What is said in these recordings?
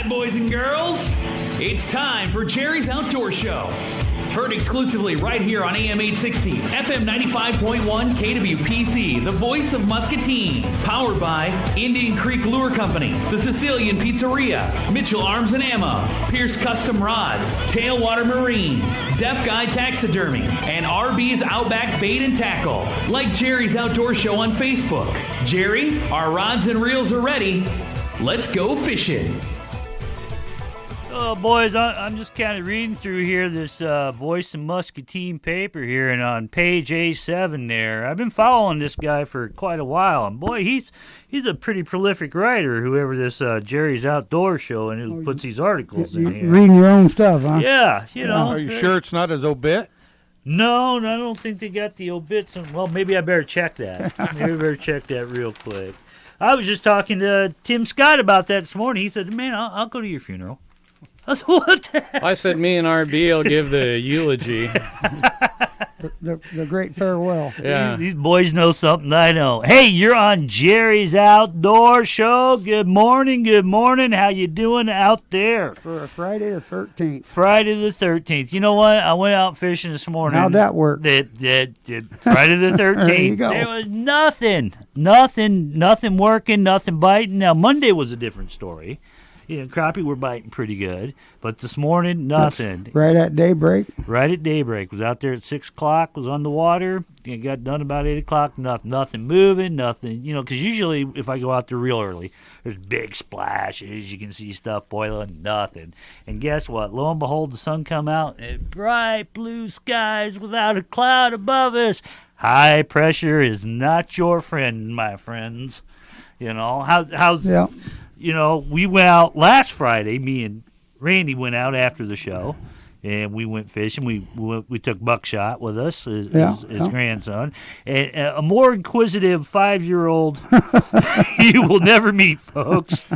right, boys and girls, it's time for Jerry's Outdoor Show. Heard exclusively right here on AM 860, FM 95.1, KWPC, the voice of Muscatine. Powered by Indian Creek Lure Company, the Sicilian Pizzeria, Mitchell Arms and Ammo, Pierce Custom Rods, Tailwater Marine, Deaf Guy Taxidermy, and RB's Outback Bait and Tackle. Like Jerry's Outdoor Show on Facebook. Jerry, our rods and reels are ready. Let's go fishing. Oh, boys, I'm just kind of reading through here this Voice of Muscatine paper here, and on page A7 there, I've been following this guy for quite a while, and boy, he's a pretty prolific writer, whoever this Jerry's Outdoor Show, and who puts these articles in here. Reading your own stuff, huh? Yeah, you know. Are you sure it's not his obit? No, I don't think they got the obits. Well, maybe I better check that. Maybe I better check that real quick. I was just talking to Tim Scott about that this morning. He said, man, I'll go to your funeral. I said me and RB will give the eulogy. The great farewell. Yeah. These boys know something I know. Hey, you're on Jerry's Outdoor Show. Good morning. How you doing out there? For a Friday the 13th. Friday the 13th. You know what? I went out fishing this morning. How'd that work? Friday the 13th. There you go. There was nothing working, nothing biting. Now, Monday was a different story. You know, crappie were biting pretty good, but this morning, nothing. Right at daybreak? Right at daybreak. Was out there at 6 o'clock, was on the water. It got done about 8 o'clock, nothing moving, nothing. You know, because usually if I go out there real early, there's big splashes. You can see stuff boiling, nothing. And guess what? Lo and behold, the sun come out, and bright blue skies without a cloud above us. High pressure is not your friend, my friends. You know, how's... Yeah. You know, we went out last Friday. Me and Randy went out after the show, and we went fishing. We took Buckshot with us, his grandson, and a more inquisitive 5-year-old you will never meet, folks.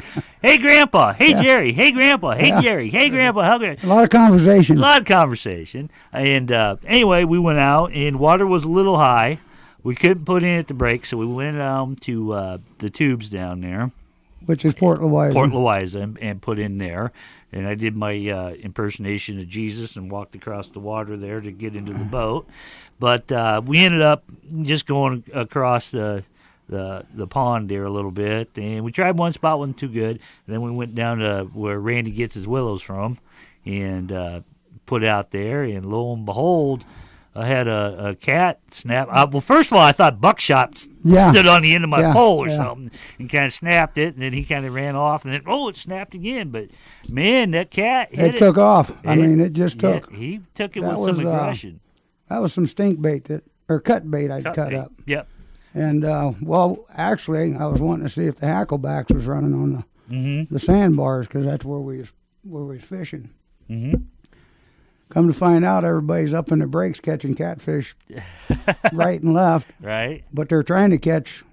Hey, Grandpa. Hey, Jerry. Hey, Grandpa. Hey, Jerry. Hey, Grandpa. How good? A lot of conversation. And anyway, we went out, and water was a little high. We couldn't put in at the break, so we went down to the tubes down there. Which is Port Louisa. And put in there. And I did my impersonation of Jesus and walked across the water there to get into the boat. But we ended up just going across the pond there a little bit. And we tried one spot, wasn't too good. And then we went down to where Randy gets his willows from and put out there. And lo and behold, I had a cat snap. Well, first of all, I thought Buckshot stood on the end of my pole or something and kind of snapped it, and then he kind of ran off, and then, it snapped again. But, man, that cat it took off. It just took. He took it with some aggression. That was some stink bait cut bait I'd cut up. Yep. And, actually, I was wanting to see if the hacklebacks was running on the sandbars because that's where we was fishing. Mm-hmm. Come to find out, everybody's up in the breaks catching catfish right and left. Right. But they're trying to catch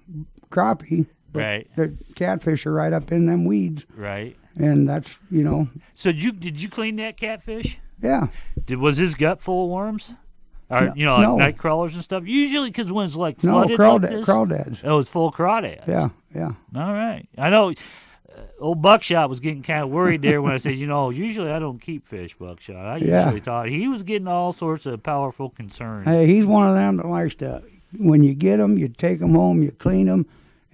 crappie. Right. The catfish are right up in them weeds. Right. And that's, So did you clean that catfish? Yeah. Was his gut full of worms? Or, no. Night crawlers and stuff? Usually because when it's like flooded crawdads. Oh, it's full of crawdads. Yeah. All right. I know. Old Buckshot was getting kind of worried there when I said, usually I don't keep fish, Buckshot. I usually thought he was getting all sorts of powerful concerns. Hey, he's one of them that likes to, when you get them, you take them home, you clean them,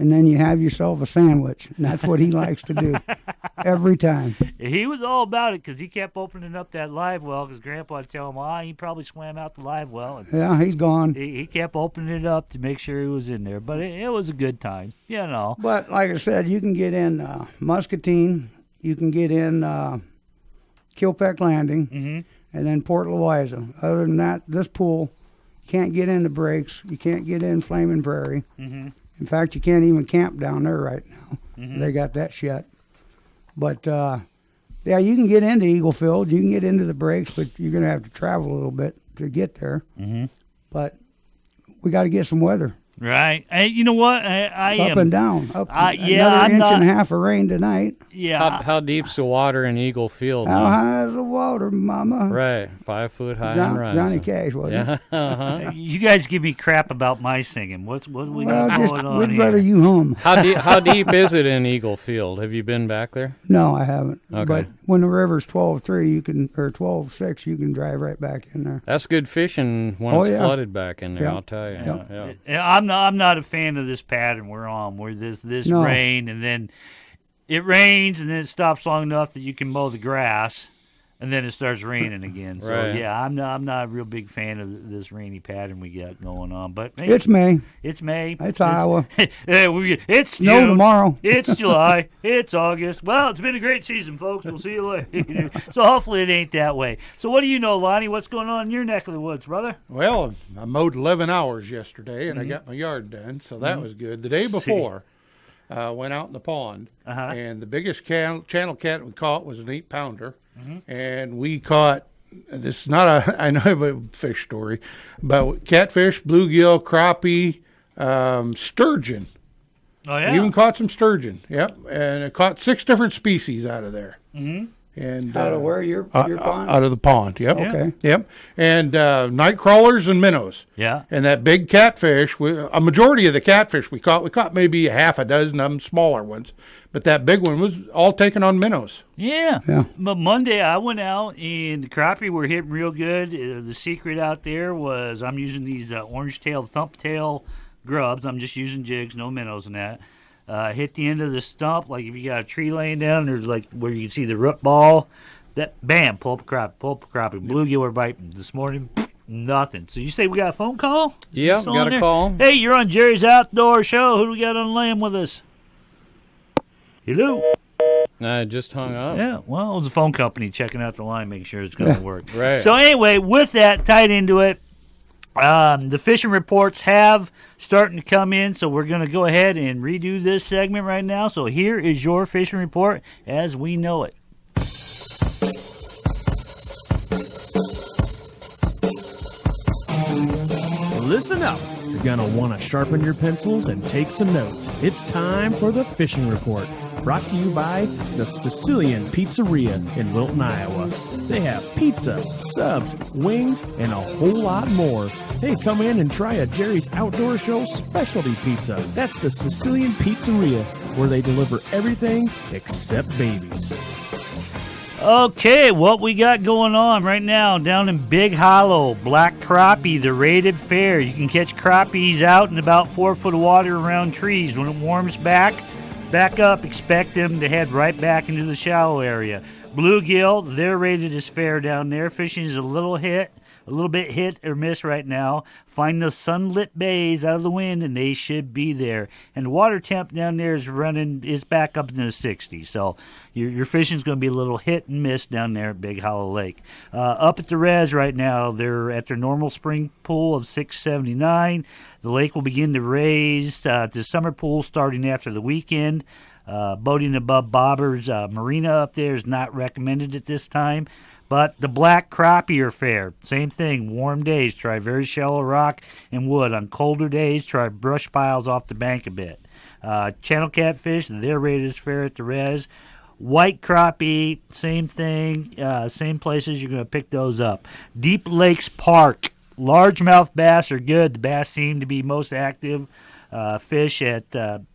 and then you have yourself a sandwich. And that's what he likes to do every time. He was all about it because he kept opening up that live well because Grandpa would tell him, he probably swam out the live well. And yeah, he's gone. He kept opening it up to make sure he was in there. But it was a good time, But like I said, you can get in Muscatine, you can get in Kilpeck Landing, and then Port Louisa. Other than that, this pool, you can't get in the breaks. You can't get in Flaming Prairie. Mm-hmm. In fact, you can't even camp down there right now. Mm-hmm. They got that shut. But, you can get into Eaglefield. You can get into the breaks, but you're going to have to travel a little bit to get there. Mm-hmm. But we got to get some weather. Right. You know what? I It's am. up and down. Up yeah, another I'm inch not- and a half of rain tonight. Yeah. How deep's the water in Eagle Field? How now? high is the water, Mama? Right, 5 foot high and rising. Johnny Cash, wasn't it? Yeah. Uh-huh. You guys give me crap about my singing. What we Well, got just going on we'd here? rather you hum. How deep is it in Eagle Field? Have you been back there? No, I haven't. Okay. But when the river's 12.3, you can, or 12.6, you can drive right back in there. That's good fishing when Oh, it's yeah. flooded back in there. Yeah. I'll tell you. Yeah. Yeah. I'm not a fan of this pattern we're on, where this No. rain and then it rains and then it stops long enough that you can mow the grass, and then it starts raining again. So Right. yeah, I'm not a real big fan of this rainy pattern we got going on. But hey, It's May. it's May. It's Iowa. It's Snow June. tomorrow. It's July. It's August. Well, it's been a great season, folks. We'll see you later. So hopefully it ain't that way. So what do you know, Lonnie? What's going on in your neck of the woods, brother? Well, I mowed 11 hours yesterday, and I got my yard done, so that was good. The day before, went out in the pond, and the biggest channel cat we caught was an 8-pounder, and we caught. This is not I know a fish story, but catfish, bluegill, crappie, sturgeon. Oh yeah. Even caught some sturgeon. Yep, and it caught 6 different species out of there. And Out of where your pond? Out of the pond. Yep. Okay. Yep. And night crawlers and minnows. Yeah. And that big catfish, a majority of the catfish we caught maybe a half a dozen of them, smaller ones. But that big one was all taken on minnows. Yeah. Yeah. But Monday I went out and the crappie were hitting real good. The secret out there was I'm using these orange-tailed, thump-tail grubs. I'm just using jigs, no minnows in that. Hit the end of the stump, like if you got a tree laying down, there's like where you can see the root ball. That bam, pull up a crappie. Bluegill were biting this morning. Nothing. So you say we got a phone call? Yeah, Still got on a there? call. Hey, you're on Jerry's Outdoor Show. Who do we got on the line with us? Hello. I just hung up. Yeah, well, it was a phone company checking out the line, making sure it's going to work. Right. So anyway, with that tied into it, the fishing reports have starting to come in, so we're going to go ahead and redo this segment right now. So here is your fishing report as we know it. Listen up. You're going to want to sharpen your pencils and take some notes. It's time for the Fishing Report, brought to you by the Sicilian Pizzeria in Wilton, Iowa. They have pizza, subs, wings, and a whole lot more. Hey, come in and try a Jerry's Outdoor Show specialty pizza. That's the Sicilian Pizzeria, where they deliver everything except babies. Okay, what we got going on right now down in Big Hollow, black crappie, the rated fair. You can catch crappies out in about 4 foot of water around trees. When it warms back up, expect them to head right back into the shallow area. Bluegill, they're rated as fair down there. Fishing is a little bit hit or miss right now. Find the sunlit bays out of the wind, and they should be there. And the water temp down there is back up in the 60s. So your fishing's going to be a little hit and miss down there at Big Hollow Lake. Up at the res right now, they're at their normal spring pool of 679. The lake will begin to raise to summer pool starting after the weekend. Boating above Bobber's Marina up there is not recommended at this time. But the black crappie are fair. Same thing. Warm days, try very shallow rock and wood. On colder days, try brush piles off the bank a bit. Channel catfish, they're rated as fair at the res. White crappie, same thing. Same places you're going to pick those up. Deep Lakes Park. Largemouth bass are good. The bass seem to be most active fish at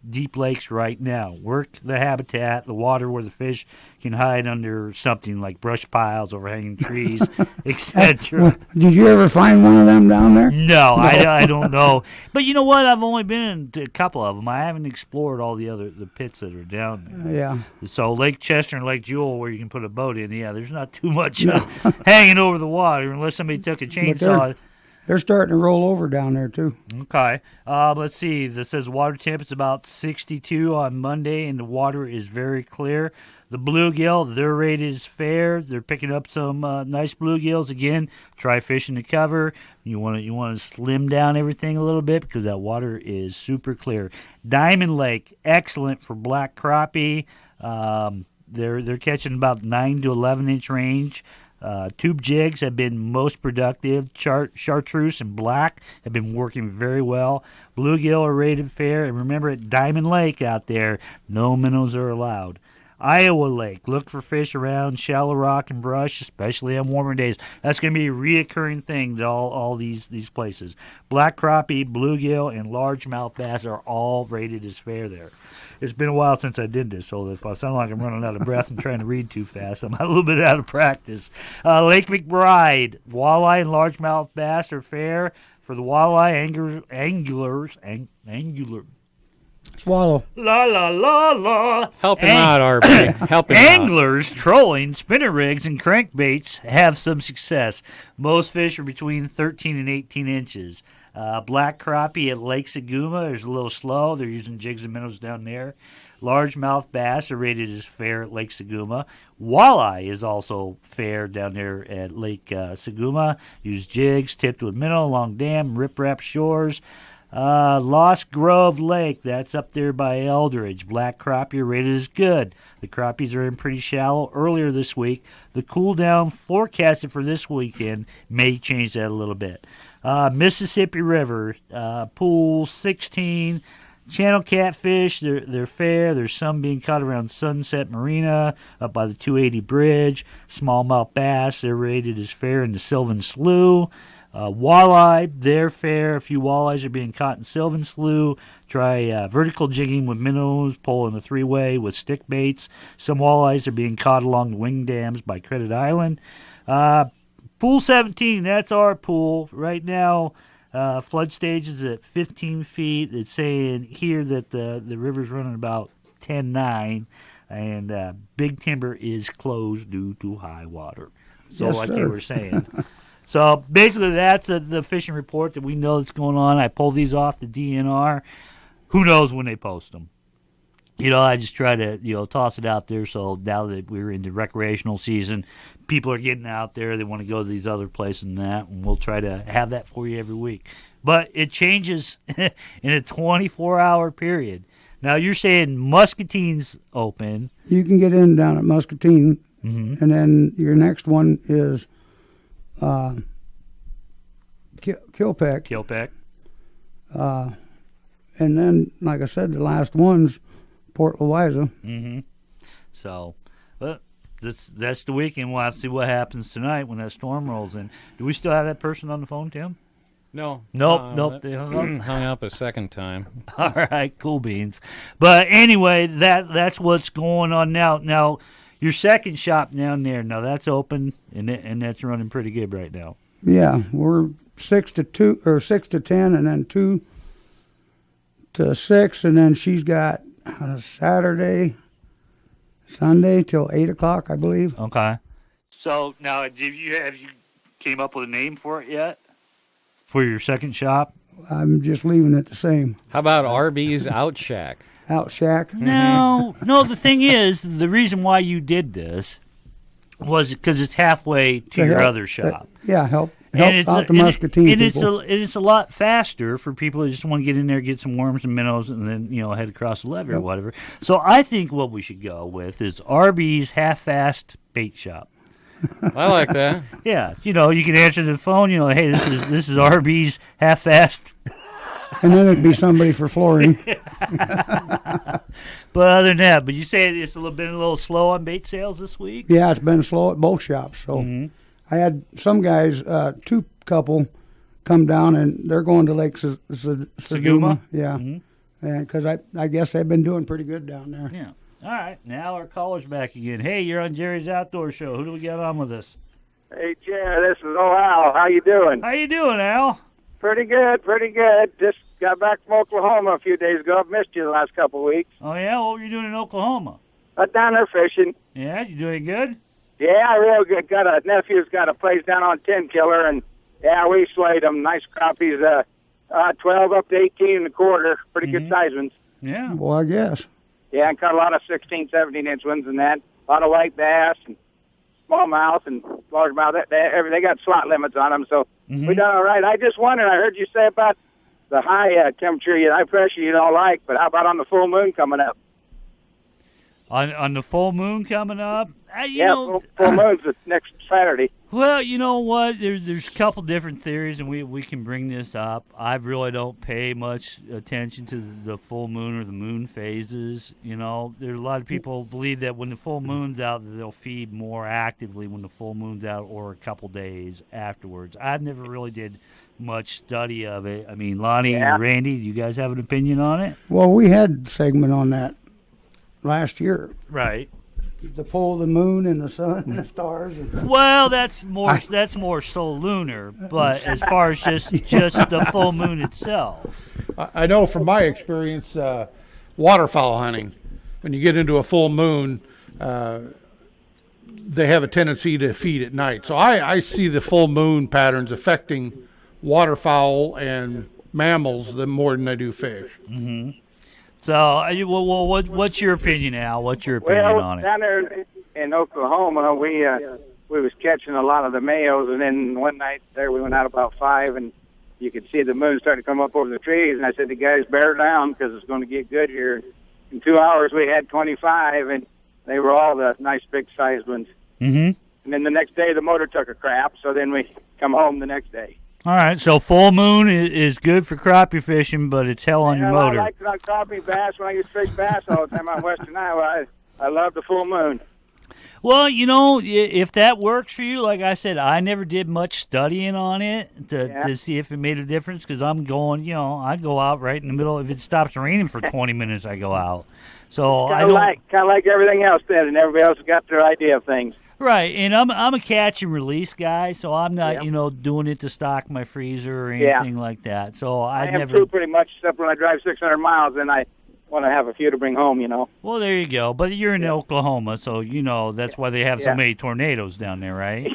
deep lakes right now. Work the habitat, the water where the fish can hide under something like brush piles, overhanging trees, etc. Did you ever find one of them down there? No, I don't know. But you know what? I've only been in a couple of them. I haven't explored all the pits that are down there. Yeah. So Lake Chester and Lake Jewel, where you can put a boat in, yeah, there's not too much hanging over the water unless somebody took a chainsaw. They're starting to roll over down there, too. Okay. Let's see. This says water temp is about 62 on Monday, and the water is very clear. The bluegill, their rate is fair. They're picking up some nice bluegills. Again, try fishing the cover. You want to slim down everything a little bit because that water is super clear. Diamond Lake, excellent for black crappie. They're catching about 9 to 11 inch range. Tube jigs have been most productive. Chartreuse and black have been working very well. Bluegill are rated fair. And remember, at Diamond Lake out there, no minnows are allowed. Iowa Lake, look for fish around shallow rock and brush, especially on warmer days. That's going to be a reoccurring thing to all these places. Black crappie, bluegill, and largemouth bass are all rated as fair there. It's been a while since I did this, so if I sound like I'm running out of breath and trying to read too fast, I'm a little bit out of practice. Lake McBride, walleye and largemouth bass are fair. For the walleye anglers, Swallow. La la la la. Help him out, RB. Help him out. Anglers, trolling, spinner rigs, and crankbaits have some success. Most fish are between 13 and 18 inches. Black crappie at Lake Saguma is a little slow. They're using jigs and minnows down there. Largemouth bass are rated as fair at Lake Saguma. Walleye is also fair down there at Lake Saguma. Use jigs tipped with minnow along dam, riprap shores. Lost Grove Lake, that's up there by Eldridge. Black crappie are rated as good. The crappies are in pretty shallow earlier this week. The cool down forecasted for this weekend may change that a little bit. Mississippi River, pool 16. Channel catfish, they're fair. There's some being caught around Sunset Marina, up by the 280 bridge. Smallmouth bass, they're rated as fair in the Sylvan Slough. Walleye, they're fair. A few walleyes are being caught in Sylvan Slough. Try vertical jigging with minnows, pulling a three-way with stick baits. Some walleyes are being caught along the wing dams by Credit Island. Pool 17, that's our pool. Right now, flood stage is at 15 feet. It's saying here that the river's running about 10-9, and Big Timber is closed due to high water. So Yes, like sir. you were saying. So basically that's the fishing report that we know that's going on. I pull these off the DNR. Who knows when they post them? I just try to, toss it out there. So now that we're in the recreational season, people are getting out there. They want to go to these other places and that, and we'll try to have that for you every week. But it changes in a 24-hour period. Now, you're saying Muscatine's open. You can get in down at Muscatine, Mm-hmm. and then your next one is Kilpeck. Kilpeck. And then, like I said, the last one's Port Louisa. Mm-hmm. So, but that's the weekend. We'll have to see what happens tonight when that storm rolls in. Do we still have that person on the phone, Tim? No. Nope. They hung up. Hung up a second time. All right, cool beans. But anyway, that's what's going on now. Now, your second shop down there, now that's open and that's running pretty good right now. Yeah, we're 6 to 2 or 6 to 10, and then 2 to 6, and then she's got Saturday, Sunday till 8 o'clock, I believe. Okay. So now, have you came up with a name for it yet? For your second shop? I'm just leaving it the same. How about RB's Out Shack? Out Shack. No. The thing is, the reason why you did this was because it's halfway to your other shop. Help And out the Muscatine people. It's a lot faster for people who just want to get in there, get some worms and minnows, and then head across the levee or whatever. So I think what we should go with is RB's half-assed bait shop. I like that. Yeah, you can answer the phone. Hey, this is RB's half-assed. And then it'd be somebody for flooring. But other than that, but you say it's been a little slow on bait sales this week. Yeah, it's been slow at both shops. So I had some guys, two couple, come down and they're going to Lake Saguma. Yeah, and because I guess they've been doing pretty good down there. Yeah. All right, now our caller's back again. Hey, you're on Jerry's Outdoor Show. Who do we got on with us? Hey, Jerry, this is Al. How you doing? How you doing, Al? Pretty good, pretty good. Just got back from Oklahoma a few days ago. I've missed you the last couple of weeks. Oh, yeah? What were you doing in Oklahoma? Down there fishing. Yeah, you doing good? Yeah, real good. Got a nephew's got a place down on 10 Killer, and yeah, we slayed them. Nice crappies, 12 up to 18 and a quarter. Pretty good size ones. Yeah. Well, I guess. Yeah, and caught a lot of 16, 17-inch ones and that. A lot of white bass and smallmouth and largemouth. They got slot limits on them, so we done all right. I just wondered, I heard you say about the high temperature, high pressure you don't like, but how about on the full moon coming up? On the full moon coming up, you know, full moon's next Saturday. Well, you know what? There's a couple different theories, and we can bring this up. I really don't pay much attention to the full moon or the moon phases. You know, there are a lot of people believe that when the full moon's out, they'll feed more actively when the full moon's out or a couple days afterwards. I never really did much study of it. I mean, Lonnie and Randy, do you guys have an opinion on it? Well, we had a segment on that last year. Right. The pull of the moon and the sun and the stars. Well, that's more so lunar, but as far as just the full moon itself. I know from my experience, waterfowl hunting, when you get into a full moon, they have a tendency to feed at night. So I see the full moon patterns affecting waterfowl and mammals more than they do fish. Mm-hmm. So, what's your opinion, Al? What's your opinion on it? Down there in Oklahoma, we was catching a lot of the males, and then one night there we went out about 5, and you could see the moon starting to come up over the trees, and I said, the guys, bear down because it's going to get good here. In 2 hours, we had 25, and they were all the nice big-sized ones. Mm-hmm. And then the next day, the motor took a crap, so then we come home the next day. All right, so full moon is good for crappie fishing, but it's hell on your motor. I like it on crappie bass when I used to fish bass all the time out in western Iowa. I love the full moon. Well, you know, if that works for you, like I said, I never did much studying on it to see if it made a difference because I'm going, you know, I go out right in the middle. If it stops raining for 20 minutes, I go out. So kind of like everything else then, and everybody else got their idea of things. Right, and I'm a catch and release guy, so I'm not, you know, doing it to stock my freezer or anything like that. So I have never two pretty much, except when I drive 600 miles, and I want to have a few to bring home, you know. Well, there you go. But you're in Oklahoma, so you know that's why they have so many tornadoes down there, right?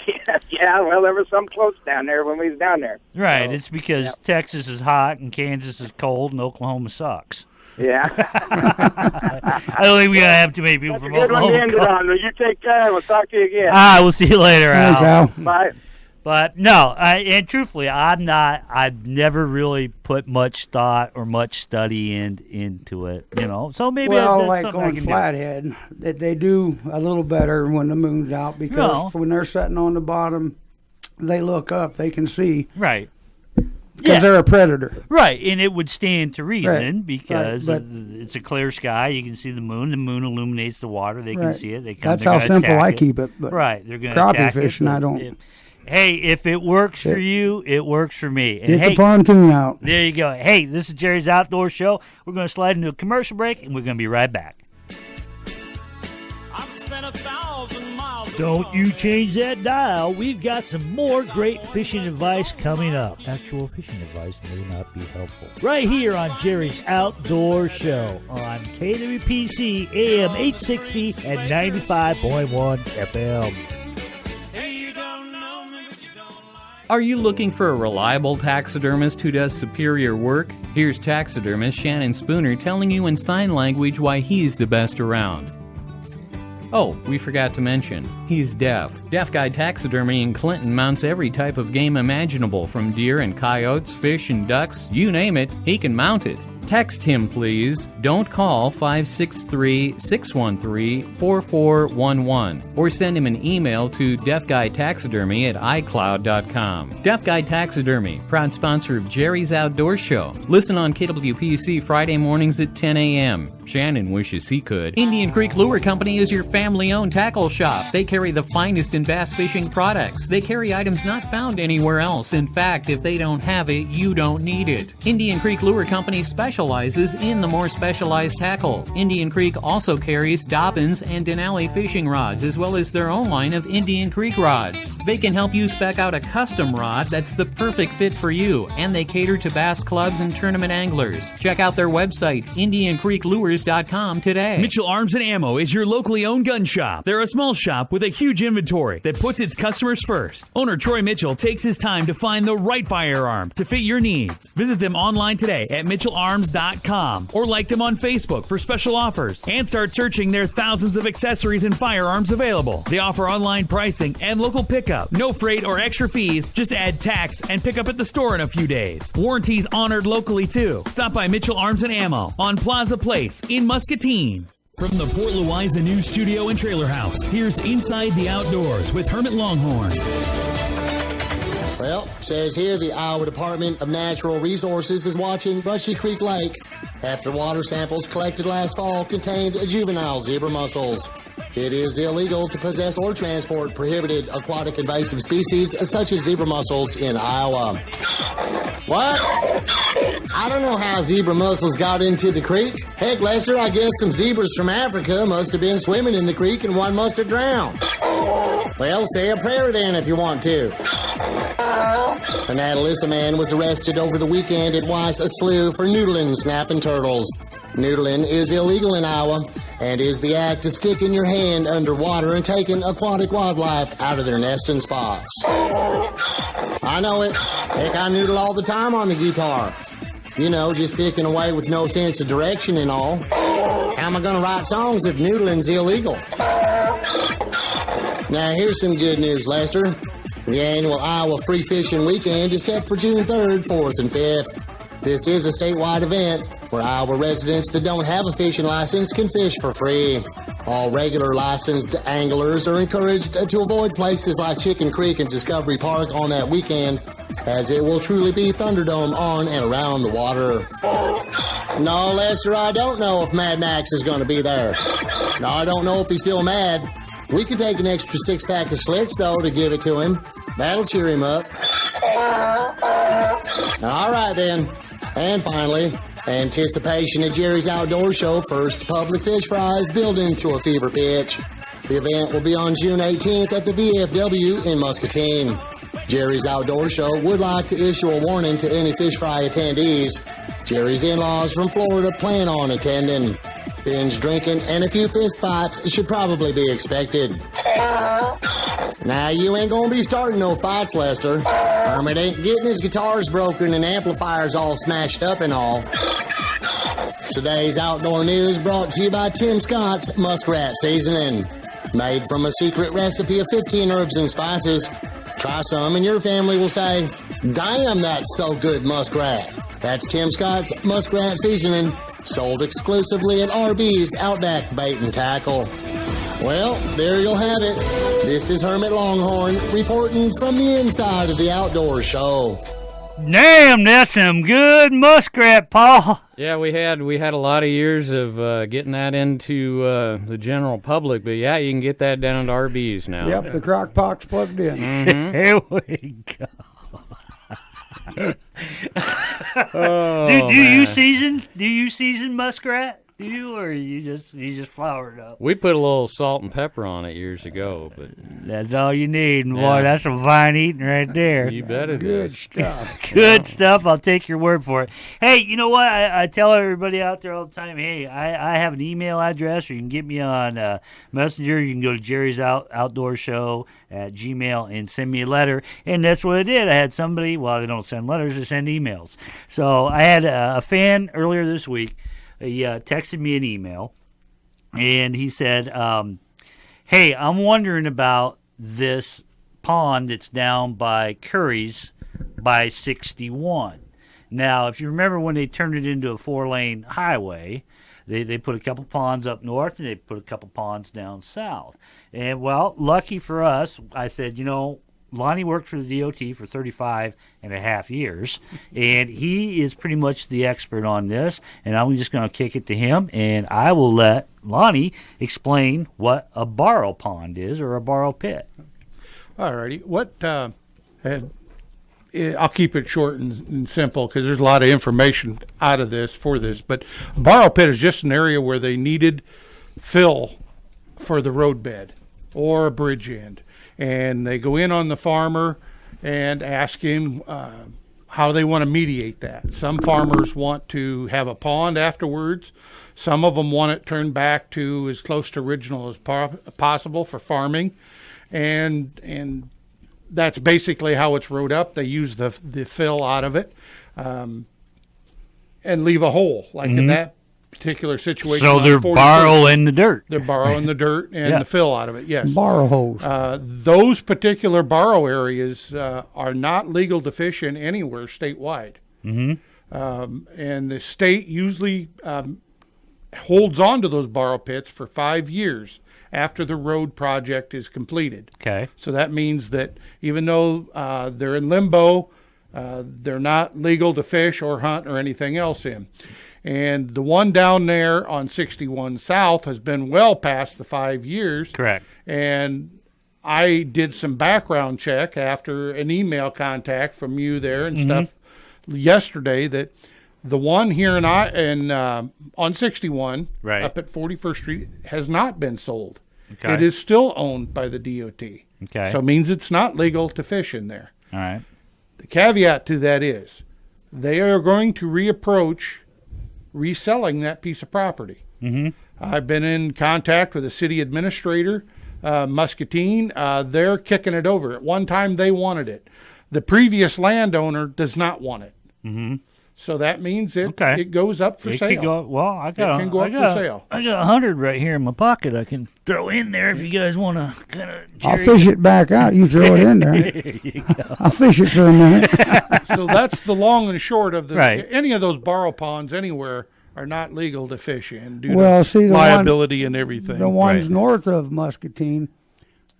Yeah, well, there was some close down there when we was down there. Right, so, it's because Texas is hot and Kansas is cold and Oklahoma sucks. Yeah. I don't think we're going to have too many people from Oklahoma. Good one to end it on. You take care, and we'll talk to you again. We'll see you later, Al. Thanks, Al. Bye. But no, and truthfully, I've never really put much thought or much study into it, you know. So maybe well, that's like something on I can Flathead, that they do a little better when the moon's out because when they're sitting on the bottom, they look up, they can see. Right. Because they're a predator. Right, and it would stand to reason because but it's a clear sky. You can see the moon. The moon illuminates the water. They can see it. They come. That's how simple I keep it. But they're going to crappie fishing, I don't. Hey, if it works for you, it works for me. And get the pontoon out. There you go. Hey, this is Jerry's Outdoor Show. We're going to slide into a commercial break, and we're going to be right back. Don't you change that dial. We've got some more great fishing advice coming up. Actual fishing advice may not be helpful. Right here on Jerry's Outdoor Show on KWPC AM 860 and 95.1 FM. Are you looking for a reliable taxidermist who does superior work? Here's taxidermist Shannon Spooner telling you in sign language why he's the best around. Oh, we forgot to mention, he's deaf. Deaf Guy Taxidermy in Clinton mounts every type of game imaginable, from deer and coyotes, fish and ducks, you name it, he can mount it. Text him, please. Don't call 563-613-4411 or send him an email to deafguytaxidermy@icloud.com. Deaf Guy Taxidermy, proud sponsor of Jerry's Outdoor Show. Listen on KWPC Friday mornings at 10 a.m. Shannon wishes he could. Indian Creek Lure Company is your family-owned tackle shop. They carry the finest in bass fishing products. They carry items not found anywhere else. In fact, if they don't have it, you don't need it. Indian Creek Lure Company specializes in the more specialized tackle. Indian Creek also carries Dobbins and Denali fishing rods, as well as their own line of Indian Creek rods. They can help you spec out a custom rod that's the perfect fit for you, and they cater to bass clubs and tournament anglers. Check out their website, IndianCreekLures.com today. Mitchell Arms and Ammo is your locally owned gun shop. They're a small shop with a huge inventory that puts its customers first. Owner Troy Mitchell takes his time to find the right firearm to fit your needs. Visit them online today at MitchellArms.com or like them on Facebook for special offers and start searching their thousands of accessories and firearms available. They offer online pricing and local pickup. No freight or extra fees. Just add tax and pick up at the store in a few days. Warranties honored locally too. Stop by Mitchell Arms and Ammo on Plaza Place in Muscatine. From the Port Louisa News Studio and Trailer House, here's Inside the Outdoors with Hermit Longhorn. Well, says here the Iowa Department of Natural Resources is watching Brushy Creek Lake after water samples collected last fall contained juvenile zebra mussels. It is illegal to possess or transport prohibited aquatic invasive species such as zebra mussels in Iowa. What? I don't know how zebra mussels got into the creek. Heck, Lester, I guess some zebras from Africa must have been swimming in the creek and one must have drowned. Well, say a prayer then if you want to. An Atalissa man was arrested over the weekend at Weiss Slough for noodling snapping turtles. Noodling is illegal in Iowa and is the act of sticking your hand underwater and taking aquatic wildlife out of their nesting spots. I know it. Heck, I noodle all the time on the guitar. You know, just picking away with no sense of direction and all. How am I going to write songs if noodling's illegal? Now, here's some good news, Lester. The annual Iowa Free Fishing Weekend is set for June 3rd, 4th, and 5th. This is a statewide event where Iowa residents that don't have a fishing license can fish for free. All regular licensed anglers are encouraged to avoid places like Chicken Creek and Discovery Park on that weekend, as it will truly be Thunderdome on and around the water. No, Lester, I don't know if Mad Max is going to be there. No, I don't know if he's still mad. We could take an extra 6-pack of Slicks, though, to give it to him. That'll cheer him up. All right, then. And finally, anticipation of Jerry's Outdoor Show first public fish fry is building to a fever pitch. The event will be on June 18th at the VFW in Muscatine. Jerry's Outdoor Show would like to issue a warning to any fish fry attendees. Jerry's in-laws from Florida plan on attending. Binge drinking and a few fist fights should probably be expected. Now, you ain't gonna be starting no fights, Lester. Hermit ain't getting his guitars broken and amplifiers all smashed up and all. Today's outdoor news brought to you by Tim Scott's Muskrat Seasoning. Made from a secret recipe of 15 herbs and spices. Try some and your family will say, "Damn, that's so good, muskrat." That's Tim Scott's Muskrat Seasoning. Sold exclusively at RB's Outback Bait and Tackle. Well, there you'll have it. This is Hermit Longhorn reporting from the inside of the Outdoor Show. Damn, that's some good muskrat, Paul. Yeah, we had a lot of years of getting that into the general public, but yeah, you can get that down at RB's now. Yep, the crock pot's plugged in. Mm-hmm. Here we go. Oh, do you season muskrat? Do you, or you just flour it up? We put a little salt and pepper on it years ago, but that's all you need. And yeah. Boy, that's some fine eating right there. You bet it Good is. stuff. Good stuff. I'll take your word for it. Hey, you know what? I tell everybody out there all the time, hey, I have an email address, or you can get me on Messenger. You can go to Jerry's Outdoor Show at Gmail and send me a letter. And that's what I did. I had somebody, well, they don't send letters, they send emails. So I had a fan earlier this week. He texted me an email, and he said, hey, I'm wondering about this pond that's down by Curry's by 61. Now, if you remember when they turned it into a 4-lane highway, they put a couple ponds up north, and they put a couple ponds down south. And, well, lucky for us, I said, you know, Lonnie worked for the DOT for 35 and a half years, and he is pretty much the expert on this, and I'm just going to kick it to him, and I will let Lonnie explain what a borrow pond is, or a borrow pit. All righty. I'll keep it short and simple, because there's a lot of information out of this for this, but a borrow pit is just an area where they needed fill for the roadbed or a bridge end. And they go in on the farmer and ask him how they want to mediate that. Some farmers want to have a pond afterwards. Some of them want it turned back to as close to original as possible for farming. And that's basically how it's wrote up. They use the fill out of it and leave a hole, like in that particular situation. So they're borrowing the dirt. They're borrowing the dirt and the fill out of it, yes. Borrow hose. Those particular borrow areas are not legal to fish in anywhere statewide. And the state usually holds on to those borrow pits for 5 years after the road project is completed. Okay. So that means that even though they're in limbo, they're not legal to fish or hunt or anything else in. And the one down there on 61 South has been well past the 5 years. Correct. And I did some background check after an email contact from you there and stuff yesterday that the one here on 61 right. up at 41st Street has not been sold. Okay. It is still owned by the DOT. Okay. So it means it's not legal to fish in there. All right. The caveat to that is they are going to reapproach reselling that piece of property. Mm-hmm. I've been in contact with the city administrator, Muscatine. They're kicking it over. At one time, they wanted it. The previous landowner does not want it. Mm-hmm. So that means it goes up for It sale. could go, well, I can go up for sale. I got 100 right here in my pocket. I can throw in there if you guys want to kind of. I'll fish it back out. You throw it in there. There you go. I'll fish it for a minute. So that's the long and short of the. Right. Any of those borrow ponds anywhere are not legal to fish in due Well, to see, the liability and everything. The ones Right. north of Muscatine,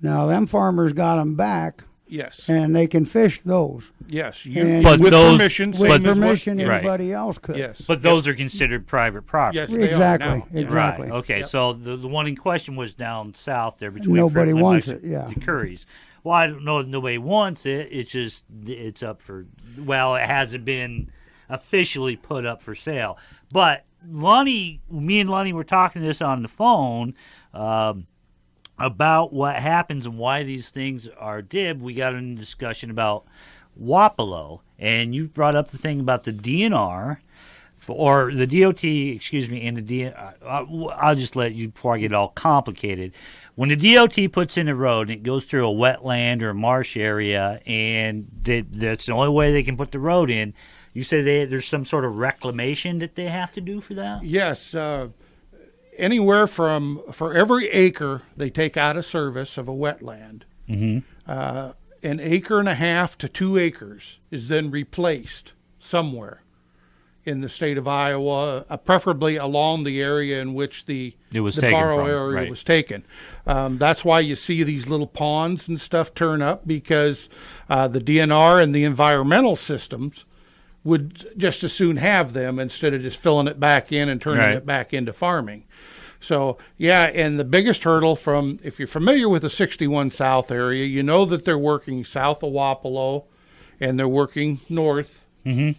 now them farmers got them back, Yes. and they can fish those. Yes. And But with those- permission. With same as what- permission, Right. anybody else could. Yes. But those are considered private property. Yes, they are Exactly. now. Yeah. Exactly. Right. Okay. Yep. So the one in question was down south there between Nobody Franklin wants and it, yeah. the Currys. Well, I don't know if nobody wants it. It's just it's up for. Well, it hasn't been officially put up for sale. But me and Lonnie were talking this on the phone about what happens and why these things are dib. We got in a discussion about Wapello, and you brought up the thing about the DNR. Or the DOT, excuse me, and the DNR. I'll just let you before I get all complicated. When the DOT puts in a road and it goes through a wetland or a marsh area, and that's the only way they can put the road in, you say there's some sort of reclamation that they have to do for that? Yes. Anywhere for every acre they take out of service of a wetland, an acre and a half to 2 acres is then replaced somewhere in the state of Iowa, preferably along the area in which the borrow area right. was taken. That's why you see these little ponds and stuff turn up, because the DNR and the environmental systems would just as soon have them instead of just filling it back in and turning it back into farming. So, yeah, and the biggest hurdle if you're familiar with the 61 South area, you know that they're working south of Wapello and they're working north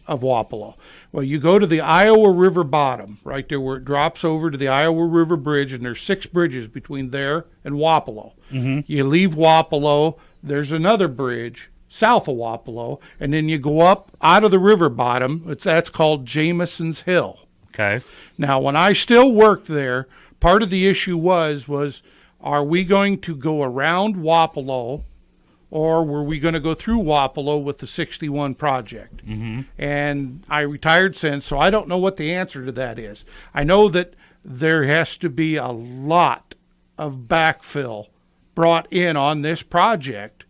of Wapello. Well, you go to the Iowa River bottom, right there where it drops over to the Iowa River Bridge, and there's 6 bridges between there and Wapello. You leave Wapello, there's another bridge south of Wapello, and then you go up out of the river bottom. That's called Jameson's Hill. Okay. Now, when I still worked there, part of the issue was are we going to go around Wapello, or were we going to go through Wapello with the 61 project? And I retired since, so I don't know what the answer to that is. I know that there has to be a lot of backfill brought in on this project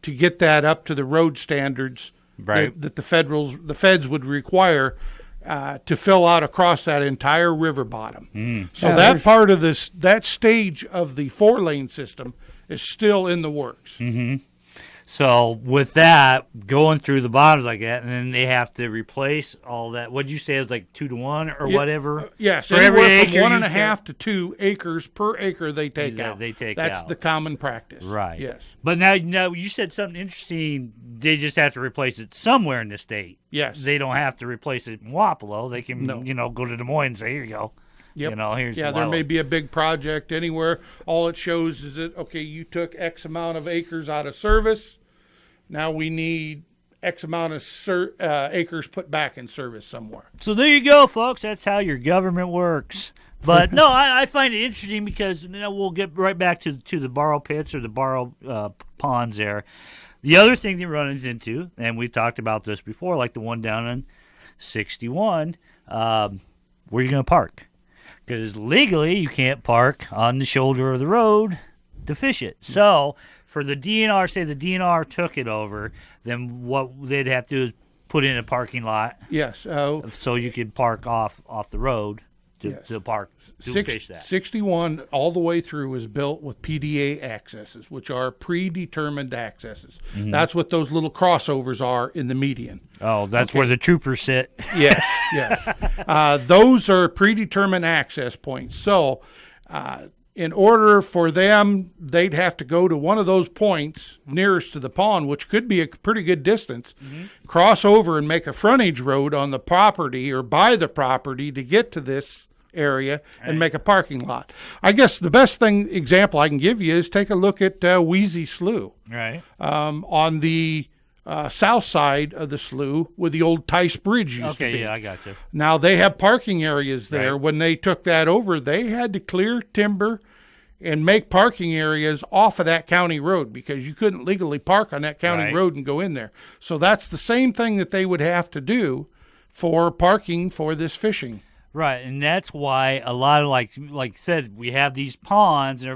to get that up to the road standards that the feds would require to fill out across that entire river bottom. So that part of that stage of the 4-lane system is still in the works. So with that, going through the bottoms like that, and then they have to replace all that. What did you say? It was like 2 to 1 or whatever? Yes, For every anywhere acre from 1.5 to 2 acres per acre they take out. That's the common practice. Right. Yes. But now you said something interesting. They just have to replace it somewhere in the state. Yes. They don't have to replace it in Wapello. They can, go to Des Moines and say, here you go. Yep. Here's there may be a big project anywhere. All it shows is that, okay, you took X amount of acres out of service. Now we need X amount of acres put back in service somewhere. So there you go, folks. That's how your government works. But no, I find it interesting because we'll get right back to the borrow pits or the borrow ponds there. The other thing that runs into, and we talked about this before, like the one down on 61, where are you going to park? Because legally you can't park on the shoulder of the road to fish it. So for the DNR, say the DNR took it over, then what they'd have to do is put in a parking lot. Yes. So you could park off the road to park to fish that. 61 all the way through is built with PDA accesses, which are predetermined accesses. Mm-hmm. That's what those little crossovers are in the median. Oh, that's where the troopers sit. Yes, yes. Those are predetermined access points. So in order for them, they'd have to go to one of those points nearest to the pond, which could be a pretty good distance, cross over and make a frontage road on the property or by the property to get to this area and make a parking lot. I guess the best example I can give you is take a look at Wheezy Slough. Right. On the south side of the slough where the old Tice Bridge used to be. Okay, yeah, I got you. Now, they have parking areas there. Right. When they took that over, they had to clear timber and make parking areas off of that county road because you couldn't legally park on that county road and go in there. So that's the same thing that they would have to do for parking for this fishing. Right, and that's why a lot of, like you said, we have these ponds, and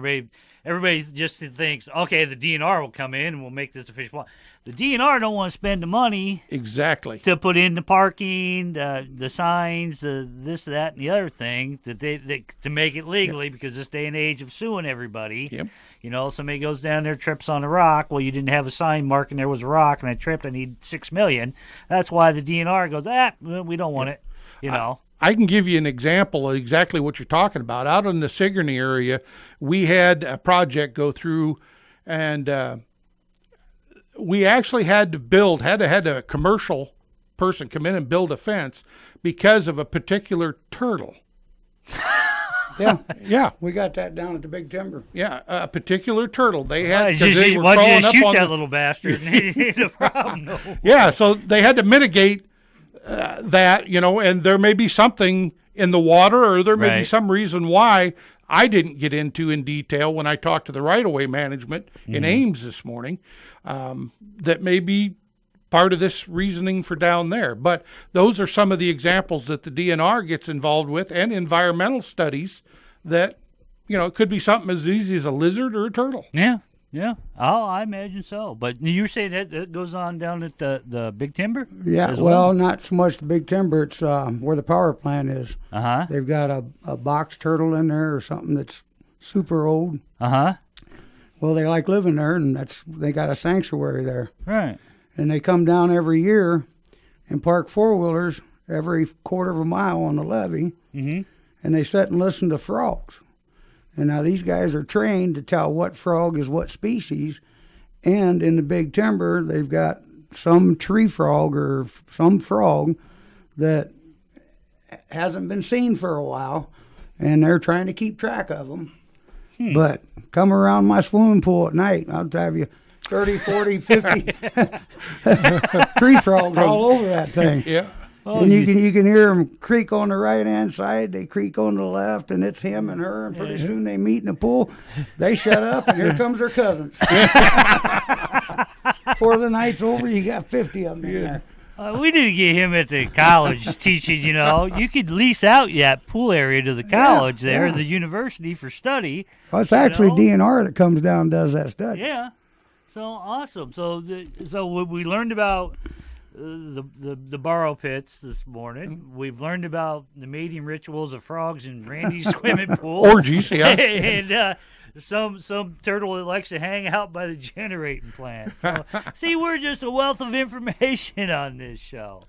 everybody just thinks, okay, the DNR will come in and we'll make this a fish pond. The DNR don't want to spend the money exactly to put in the parking, the signs, this, that, and the other thing that they to make it legally because this day and age of suing everybody. Yep. You know, somebody goes down there, trips on a rock. Well, you didn't have a sign marking there was a rock, and I tripped. I need $6 million. That's why the DNR goes, we don't want it. You know. I can give you an example of exactly what you're talking about. Out in the Sigourney area, we had a project go through, and we actually had a commercial person come in and build a fence because of a particular turtle. Yeah, we got that down at the Big Timber. Yeah, a particular turtle. They had why'd you shoot that little bastard? No problem. No. Yeah, so they had to mitigate that, and there may be something in the water or there may be some reason why I didn't get into in detail when I talked to the right-of-way management in Ames this morning, that may be part of this reasoning for down there. But those are some of the examples that the DNR gets involved with and environmental studies that, it could be something as easy as a lizard or a turtle. Yeah. Yeah, I imagine so. But you say that goes on down at the Big Timber? Yeah, well, not so much the Big Timber. It's where the power plant is. Uh-huh. They've got a box turtle in there or something that's super old. Uh-huh. Well, they like living there, and they got a sanctuary there. Right. And they come down every year and park four-wheelers every quarter of a mile on the levee, and they sit and listen to frogs. And now these guys are trained to tell what frog is what species. And in the Big Timber, they've got some tree frog or some frog that hasn't been seen for a while, and they're trying to keep track of them. But come around my swimming pool at night, I'll tell you 30, 40, 50 tree frogs all over that thing. Yeah. Oh, and you can hear them creak on the right-hand side, they creak on the left, and it's him and her, and pretty soon they meet in the pool. They shut up, and here comes their cousins. Before the night's over, you got 50 of them in there. We didn't get him at the college teaching, You could lease out that pool area to the college the university for study. Well, it's actually DNR that comes down and does that study. Yeah. So, awesome. So we learned about the borrow pits this morning. We've learned about the mating rituals of frogs in Randy's swimming pool. Orgies, yeah. And some turtle that likes to hang out by the generating plant. So, see, we're just a wealth of information on this show.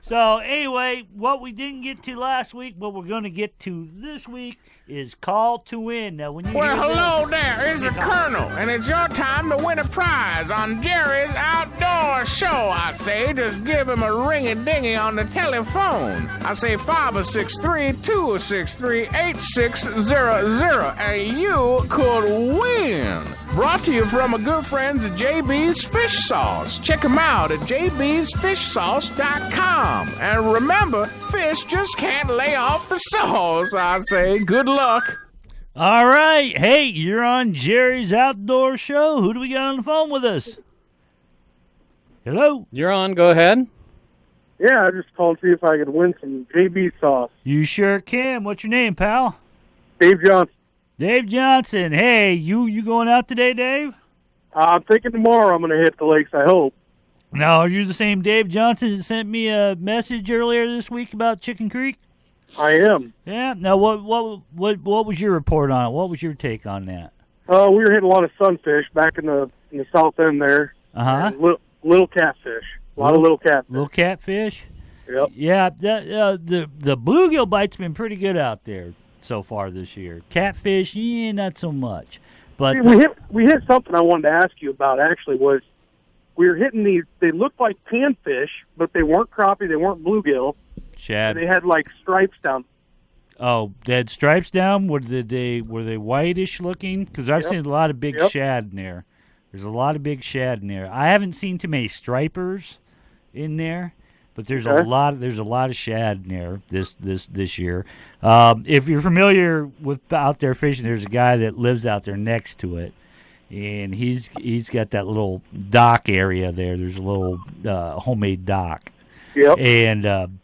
So, anyway, what we didn't get to last week, what we're going to get to this week is Call to Win. Now, when you hello there. It's the Colonel, and it's your time to win a prize on Jerry's Outdoor Show. I say, just give him a ring-a-dingy on the telephone. I say 563-263-8600, and you could win. Brought to you from our good friends at JB's Fish Sauce. Check them out at jbsfishsauce.com. And remember, fish just can't lay off the sauce. I say, good luck. All right. Hey, you're on Jerry's Outdoor Show. Who do we got on the phone with us? Hello? You're on. Go ahead. Yeah, I just called to see if I could win some JB sauce. You sure can. What's your name, pal? Dave Johnson. Dave Johnson. Hey, you going out today, Dave? I'm thinking tomorrow I'm going to hit the lakes, I hope. Now, are you the same Dave Johnson that sent me a message earlier this week about Chicken Creek? I am. Yeah. Now, what was your report on it? What was your take on that? We were hitting a lot of sunfish back in the south end there. Uh-huh. Little catfish. A lot of little catfish. Little catfish? Yep. Yeah, the bluegill bite's been pretty good out there so far this year. Catfish, not so much. But we hit something I wanted to ask you about, actually, was we were hitting these, they looked like panfish, but they weren't crappie, they weren't bluegill. Shad. They had like stripes down. Oh, they had stripes down? Were they whitish looking? Because I've seen a lot of big shad in there. There's a lot of big shad in there. I haven't seen too many stripers in there, but there's a lot of shad in there this year. If you're familiar with out there fishing, there's a guy that lives out there next to it, and he's got that little dock area there. There's a little homemade dock. Yep. And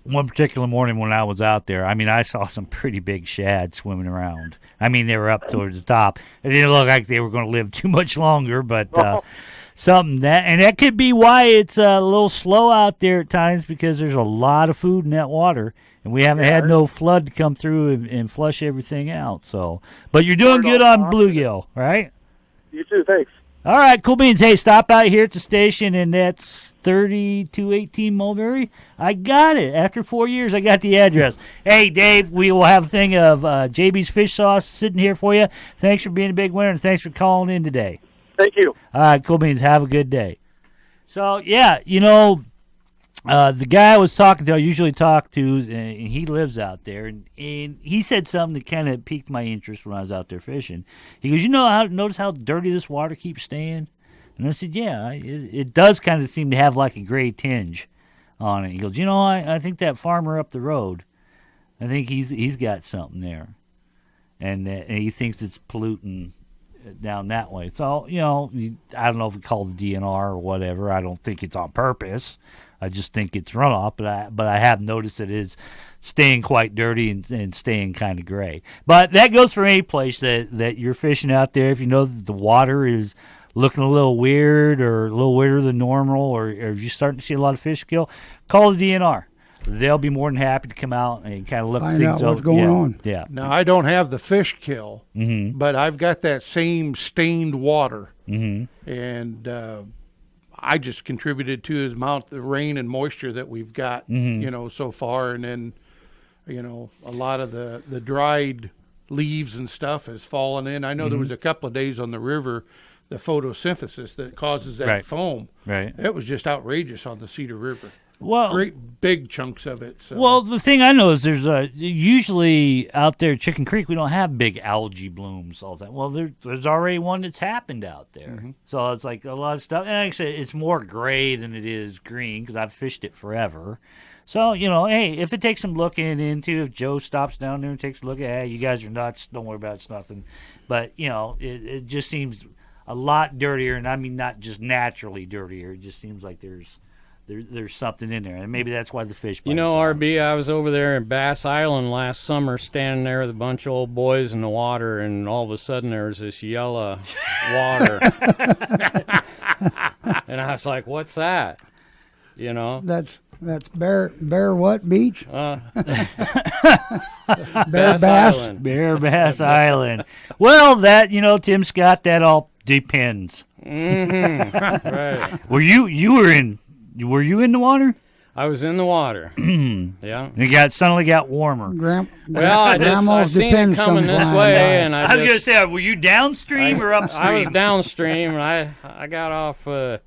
one particular morning when I was out there, I saw some pretty big shad swimming around. They were up towards the top. It didn't look like they were going to live too much longer, but that could be why it's a little slow out there at times, because there's a lot of food in that water, and we haven't had no flood to come through and flush everything out. So, but you're doing good on bluegill, right? You too, thanks. All right, cool beans. Hey, stop out here at the station, and that's 3218 Mulberry. I got it. After 4 years, I got the address. Hey, Dave, we will have a thing of JB's Fish Sauce sitting here for you. Thanks for being a big winner, and thanks for calling in today. Thank you. All right, cool beans. Have a good day. So, yeah, the guy I was talking to, I usually talk to, and he lives out there, and he said something that kind of piqued my interest when I was out there fishing. He goes, notice how dirty this water keeps staying? And I said, yeah, it does kind of seem to have like a gray tinge on it. He goes, I think that farmer up the road, I think he's got something there, and he thinks it's polluting down that way. So, I don't know if we call it DNR or whatever. I don't think it's on purpose. I just think it's runoff, but I have noticed it is staying quite dirty and staying kind of gray. But that goes for any place that you're fishing out there. If you know that the water is looking a little weird or a little weirder than normal, or if you're starting to see a lot of fish kill, call the DNR. They'll be more than happy to come out and kind of look find things out what's going on. Yeah. Now, I don't have the fish kill, but I've got that same stained water. And I just contributed to his amount of rain and moisture that we've got, so far. And then, a lot of the dried leaves and stuff has fallen in. I know there was a couple of days on the river, the photosynthesis that causes that foam. Right. It was just outrageous on the Cedar River. Well, great big chunks of it. So. Well, the thing I know is there's usually out there at Chicken Creek, we don't have big algae blooms all the time. Well, there's already one that's happened out there. So it's like a lot of stuff. And like I said, it's more gray than it is green because I've fished it forever. So, hey, if it takes some looking into, if Joe stops down there and takes a look at, hey, you guys are nuts, don't worry about it, it's nothing. But, it just seems a lot dirtier, and I mean not just naturally dirtier. It just seems like there's something in there, and maybe that's why the fish bite. RB, I was over there in Bass Island last summer standing there with a bunch of old boys in the water, and all of a sudden there was this yellow water. And I was like, what's that? That's Bear what beach? Bear Bass. Island. Bear Bass Island. Well, that, Tim Scott, that all depends. Right. Were you in the water? I was in the water. Yeah. It suddenly got warmer. I seen it coming this way, and I was gonna say, were you downstream or upstream? I was downstream, and I got off the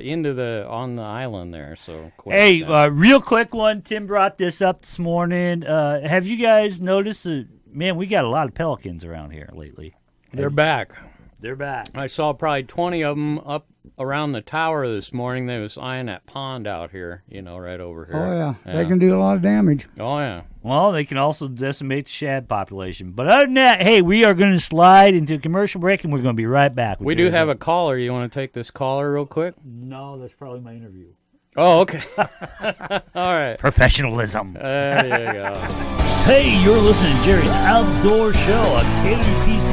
end of on the island there. So hey, real quick one. Tim brought this up this morning. Have you guys noticed that? Man, we got a lot of pelicans around here lately. They're back. They're back. I saw probably 20 of them up around the tower this morning. They was eyeing that pond out here, right over here. Oh, yeah. They can do a lot of damage. Oh, yeah. Well, they can also decimate the shad population. But other than that, hey, we are going to slide into a commercial break, and we're going to be right back. We do have a caller. You want to take this caller real quick? No, that's probably my interview. Oh, okay. All right. Professionalism. There you go. Hey, you're listening to Jerry's Outdoor Show on KWPC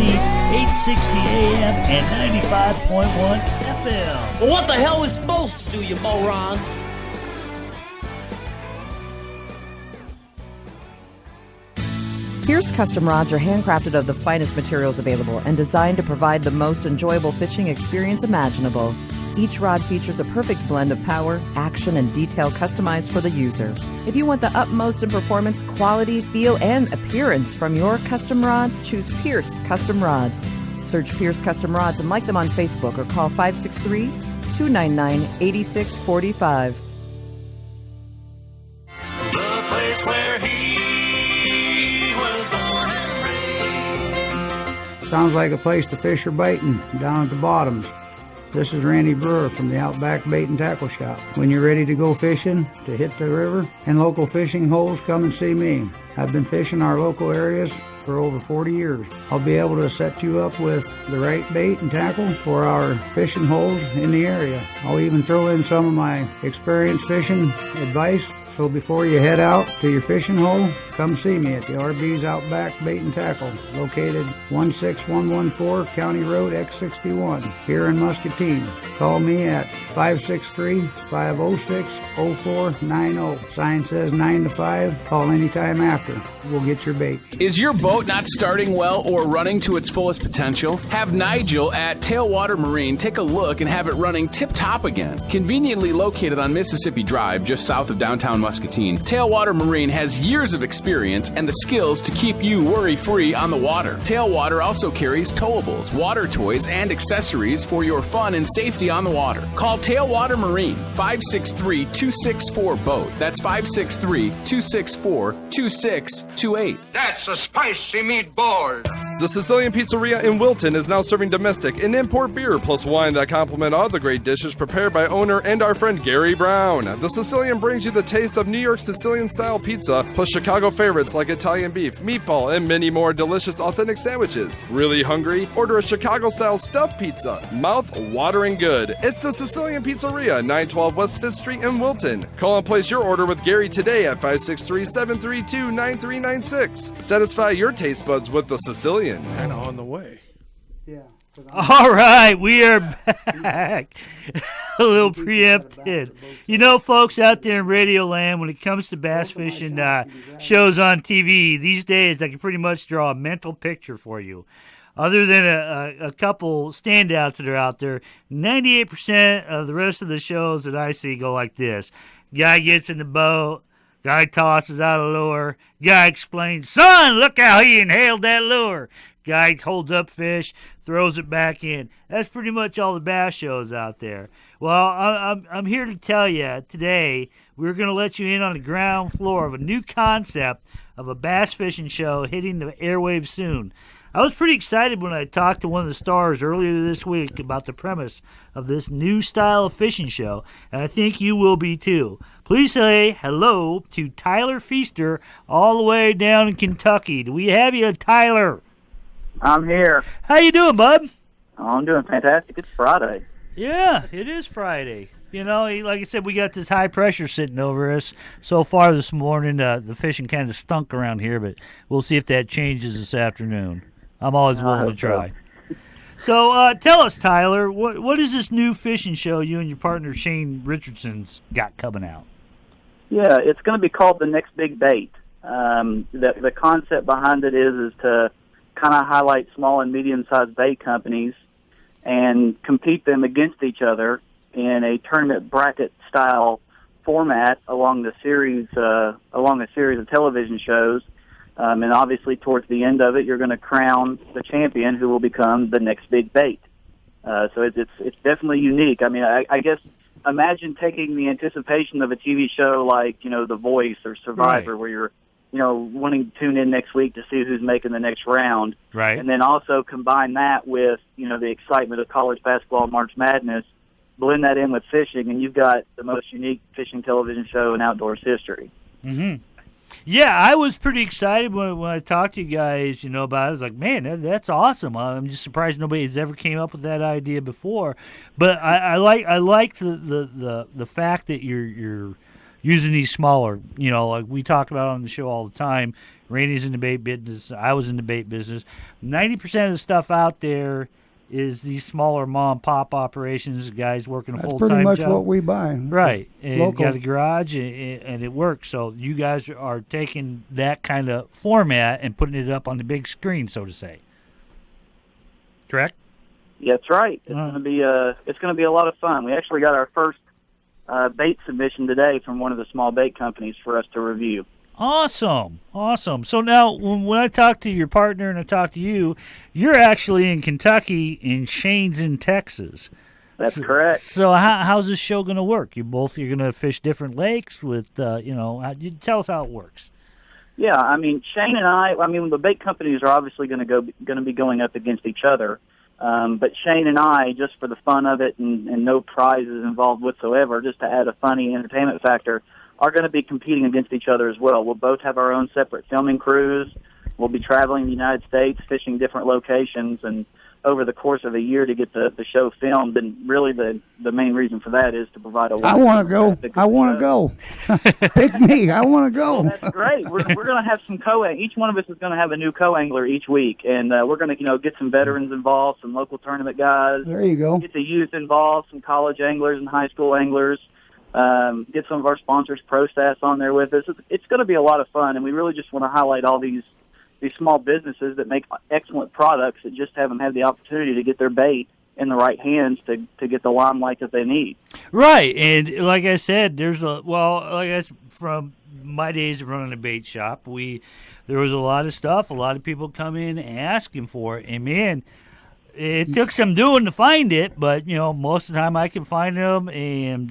860 AM and 95.1 FM. Well, what the hell is supposed to do, you moron? Pierce custom rods are handcrafted of the finest materials available and designed to provide the most enjoyable fishing experience imaginable. Each rod features a perfect blend of power, action, and detail customized for the user. If you want the utmost in performance, quality, feel, and appearance from your custom rods, choose Pierce Custom Rods. Search Pierce Custom Rods and like them on Facebook or call 563-299-8645. The place where he was born and raised. Sounds like a place to fish or baiting down at the bottoms. This is Randy Brewer from the Outback Bait and Tackle Shop. When you're ready to go fishing, to hit the river and local fishing holes, come and see me. I've been fishing our local areas for over 40 years. I'll be able to set you up with the right bait and tackle for our fishing holes in the area. I'll even throw in some of my experienced fishing advice. So before you head out to your fishing hole, come see me at the RB's Outback Bait and Tackle, located 16114 County Road X61 here in Muscatine. Call me at 563-506-0490. Sign says 9 to 5. Call anytime after. We'll get your bait. Is your boat not starting well or running to its fullest potential? Have Nigel at Tailwater Marine take a look and have it running tip-top again. Conveniently located on Mississippi Drive, just south of downtown Muscatine, Tailwater Marine has years of experience and the skills to keep you worry-free on the water. Tailwater also carries towables, water toys, and accessories for your fun and safety on the water. Call Tailwater Marine, 563-264-BOAT. That's 563-264-2628. That's a spicy meatball. The Sicilian Pizzeria in Wilton is now serving domestic and import beer plus wine that complement all the great dishes prepared by owner and our friend Gary Brown. The Sicilian brings you the taste of New York Sicilian-style pizza plus Chicago favorites like Italian beef, meatball, and many more delicious authentic sandwiches. Really hungry? Order a Chicago-style stuffed pizza. Mouth-watering good. It's the Sicilian Pizzeria, 912 West 5th Street in Wilton. Call and place your order with Gary today at 563-732-9396. Satisfy your taste buds with the Sicilian. Kind of on the way. Yeah. All right, we are back. A little preempted. You know, folks out there in Radio Land, when it comes to bass fishing shows on TV, these days I can pretty much draw a mental picture for you. Other than a couple standouts that are out there, 98% of the rest of the shows that I see go like this. Guy gets in the boat. Guy tosses out a lure. Guy explains, son, look how he inhaled that lure. Guy holds up fish, throws it back in. That's pretty much all the bass shows out there. Well, I'm here to tell you today we're going to let you in on the ground floor of a new concept of a bass fishing show hitting the airwaves soon. I was pretty excited when I talked to one of the stars earlier this week about the premise of this new style of fishing show, and I think you will be too. Please say hello to Tyler Feaster all the way down in Kentucky. Do we have you, Tyler? I'm here. How you doing, bud? Oh, I'm doing fantastic. It's Friday. Yeah, it is Friday. You know, like I said, we got this high pressure sitting over us. So far this morning, the fishing kind of stunk around here, but we'll see if that changes this afternoon. I'm always willing to try. So tell us, Tyler, what is this new fishing show you and your partner Shane Richardson's got coming out? Yeah, it's going to be called The Next Big Bait. The concept behind it is to kind of highlight small and medium-sized bait companies and compete them against each other in a tournament bracket-style format along a series of television shows. And obviously, towards the end of it, you're going to crown the champion who will become the next big bait. So it's definitely unique. I mean, I guess imagine taking the anticipation of a TV show like, The Voice or Survivor, right, where you're, wanting to tune in next week to see who's making the next round. Right. And then also combine that with, the excitement of college basketball, March Madness, blend that in with fishing, and you've got the most unique fishing television show in outdoors history. Mm-hmm. Yeah, I was pretty excited when I talked to you guys, about it. I was like, man, that's awesome. I'm just surprised nobody's ever came up with that idea before. But I like the fact that you're using these smaller, like we talk about on the show all the time. Randy's in the bait business. I was in the bait business. 90% of the stuff out there is these smaller mom and pop operations, guys working a That's full-time pretty much job. what we buy. Right, and Local. got a garage, and it works. So you guys are taking that kind of format and putting it up on the big screen, so to say. Correct? Yeah, that's right. It's going to be a lot of fun. We actually got our first bait submission today from one of the small bait companies for us to review. Awesome. So now, when I talk to your partner and I talk to you, you're actually in Kentucky and Shane's in Texas. That's correct. So how's this show going to work? You're going to fish different lakes with, you tell us how it works. Yeah, I mean, Shane and I mean, the bait companies are obviously going to be going up against each other. But Shane and I, just for the fun of it and no prizes involved whatsoever, just to add a funny entertainment factor, are going to be competing against each other as well. We'll both have our own separate filming crews. We'll be traveling the United States, fishing different locations, and over the course of a year to get the show filmed. And really the main reason for that is to provide a... I want to go. Pick me. I want to go. Well, that's great. We're going to have some each one of us is going to have a new co-angler each week, and we're going to get some veterans involved, some local tournament guys. There you go. Get the youth involved, some college anglers and high school anglers. Get some of our sponsors, ProStats, on there with us. It's going to be a lot of fun, and we really just want to highlight all these small businesses that make excellent products that just haven't had the opportunity to get their bait in the right hands to get the limelight that they need. Right, and like I said, from my days of running a bait shop, there was a lot of stuff, a lot of people come in asking for it, and man, it took some doing to find it, but, most of the time I can find them. And,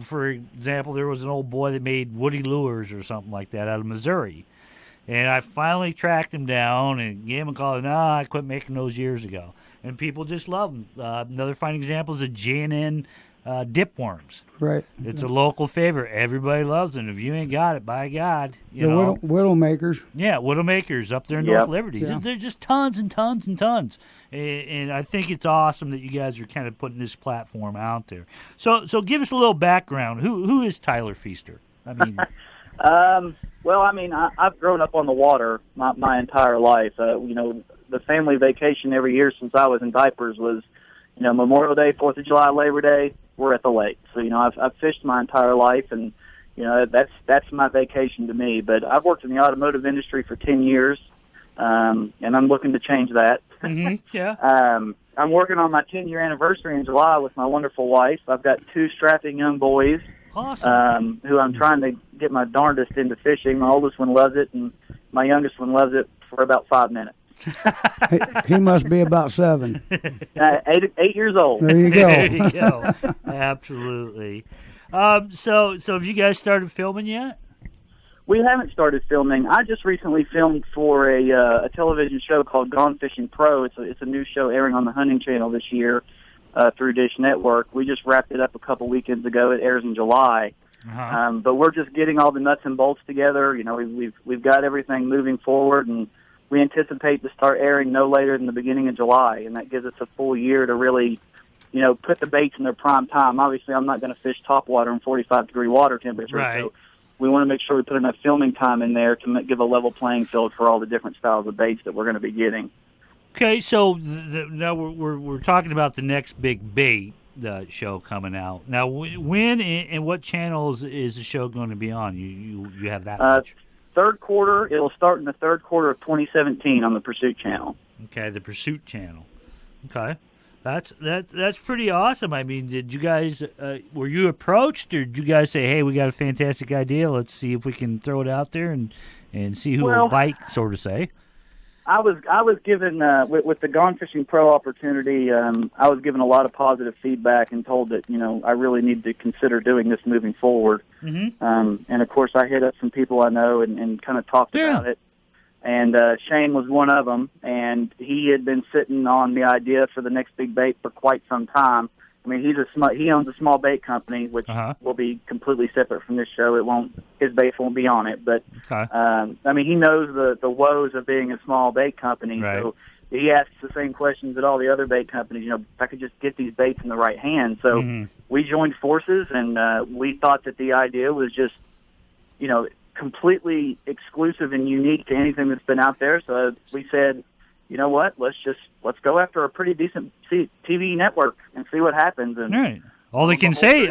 for example, there was an old boy that made Woody lures or something like that out of Missouri. And I finally tracked him down and gave him a call. I quit making those years ago. And people just love them. Another fine example is the J&N dip worms. Right. It's a local favorite. Everybody loves them. If you ain't got it, by God, Widowmakers. Yeah, Widowmakers up there in North Liberty. Yeah. There's just tons and tons and tons. And I think it's awesome that you guys are kind of putting this platform out there. So give us a little background. Who is Tyler Feaster? I mean, I've grown up on the water my entire life. The family vacation every year since I was in diapers was, Memorial Day, 4th of July, Labor Day, we're at the lake. So, I've fished my entire life, and, that's my vacation to me. But I've worked in the automotive industry for 10 years, and I'm looking to change that. Mm-hmm. Yeah. I'm working on my 10-year anniversary in July with my wonderful wife. I've got 2 strapping young boys. Awesome. Who I'm trying to get my darndest into fishing. My oldest one loves it, and my youngest one loves it for about 5 minutes. He must be about 7. 8 years old. There you go. There you go. Absolutely. So have you guys started filming yet? We haven't started filming. I just recently filmed for a television show called Gone Fishing Pro. It's a new show airing on the Hunting Channel this year through Dish Network. We just wrapped it up a couple weekends ago. It airs in July. Uh-huh. But we're just getting all the nuts and bolts together. We've got everything moving forward, and we anticipate to start airing no later than the beginning of July, and that gives us a full year to really, put the baits in their prime time. Obviously, I'm not going to fish topwater in 45-degree water temperature, right. So we want to make sure we put enough filming time in there to give a level playing field for all the different styles of baits that we're going to be getting. Okay, so now we're talking about the next big bait show coming out. Now, when and what channels is the show going to be on? You have that much? Third quarter. It'll start in the third quarter of 2017 on the Pursuit Channel. Okay, the Pursuit Channel. Okay, that's pretty awesome. I mean, did you guys were you approached, or did you guys say, "Hey, we got a fantastic idea. Let's see if we can throw it out there and see who will bite," sort of say? I was given with the Gone Fishing Pro opportunity. I was given a lot of positive feedback and told that I really need to consider doing this moving forward. Mm-hmm. And of course, I hit up some people I know and kind of talked about it. And Shane was one of them, and he had been sitting on the idea for the next big bait for quite some time. I mean, he owns a small bait company, which will be completely separate from this show. His baits won't be on it, but I mean, he knows the woes of being a small bait company. Right. So he asks the same questions that all the other bait companies. If I could just get these baits in the right hands. So we joined forces, and we thought that the idea was just, completely exclusive and unique to anything that's been out there. So we said, you know what? Let's go after a pretty decent TV network and see what happens. And right. All they can say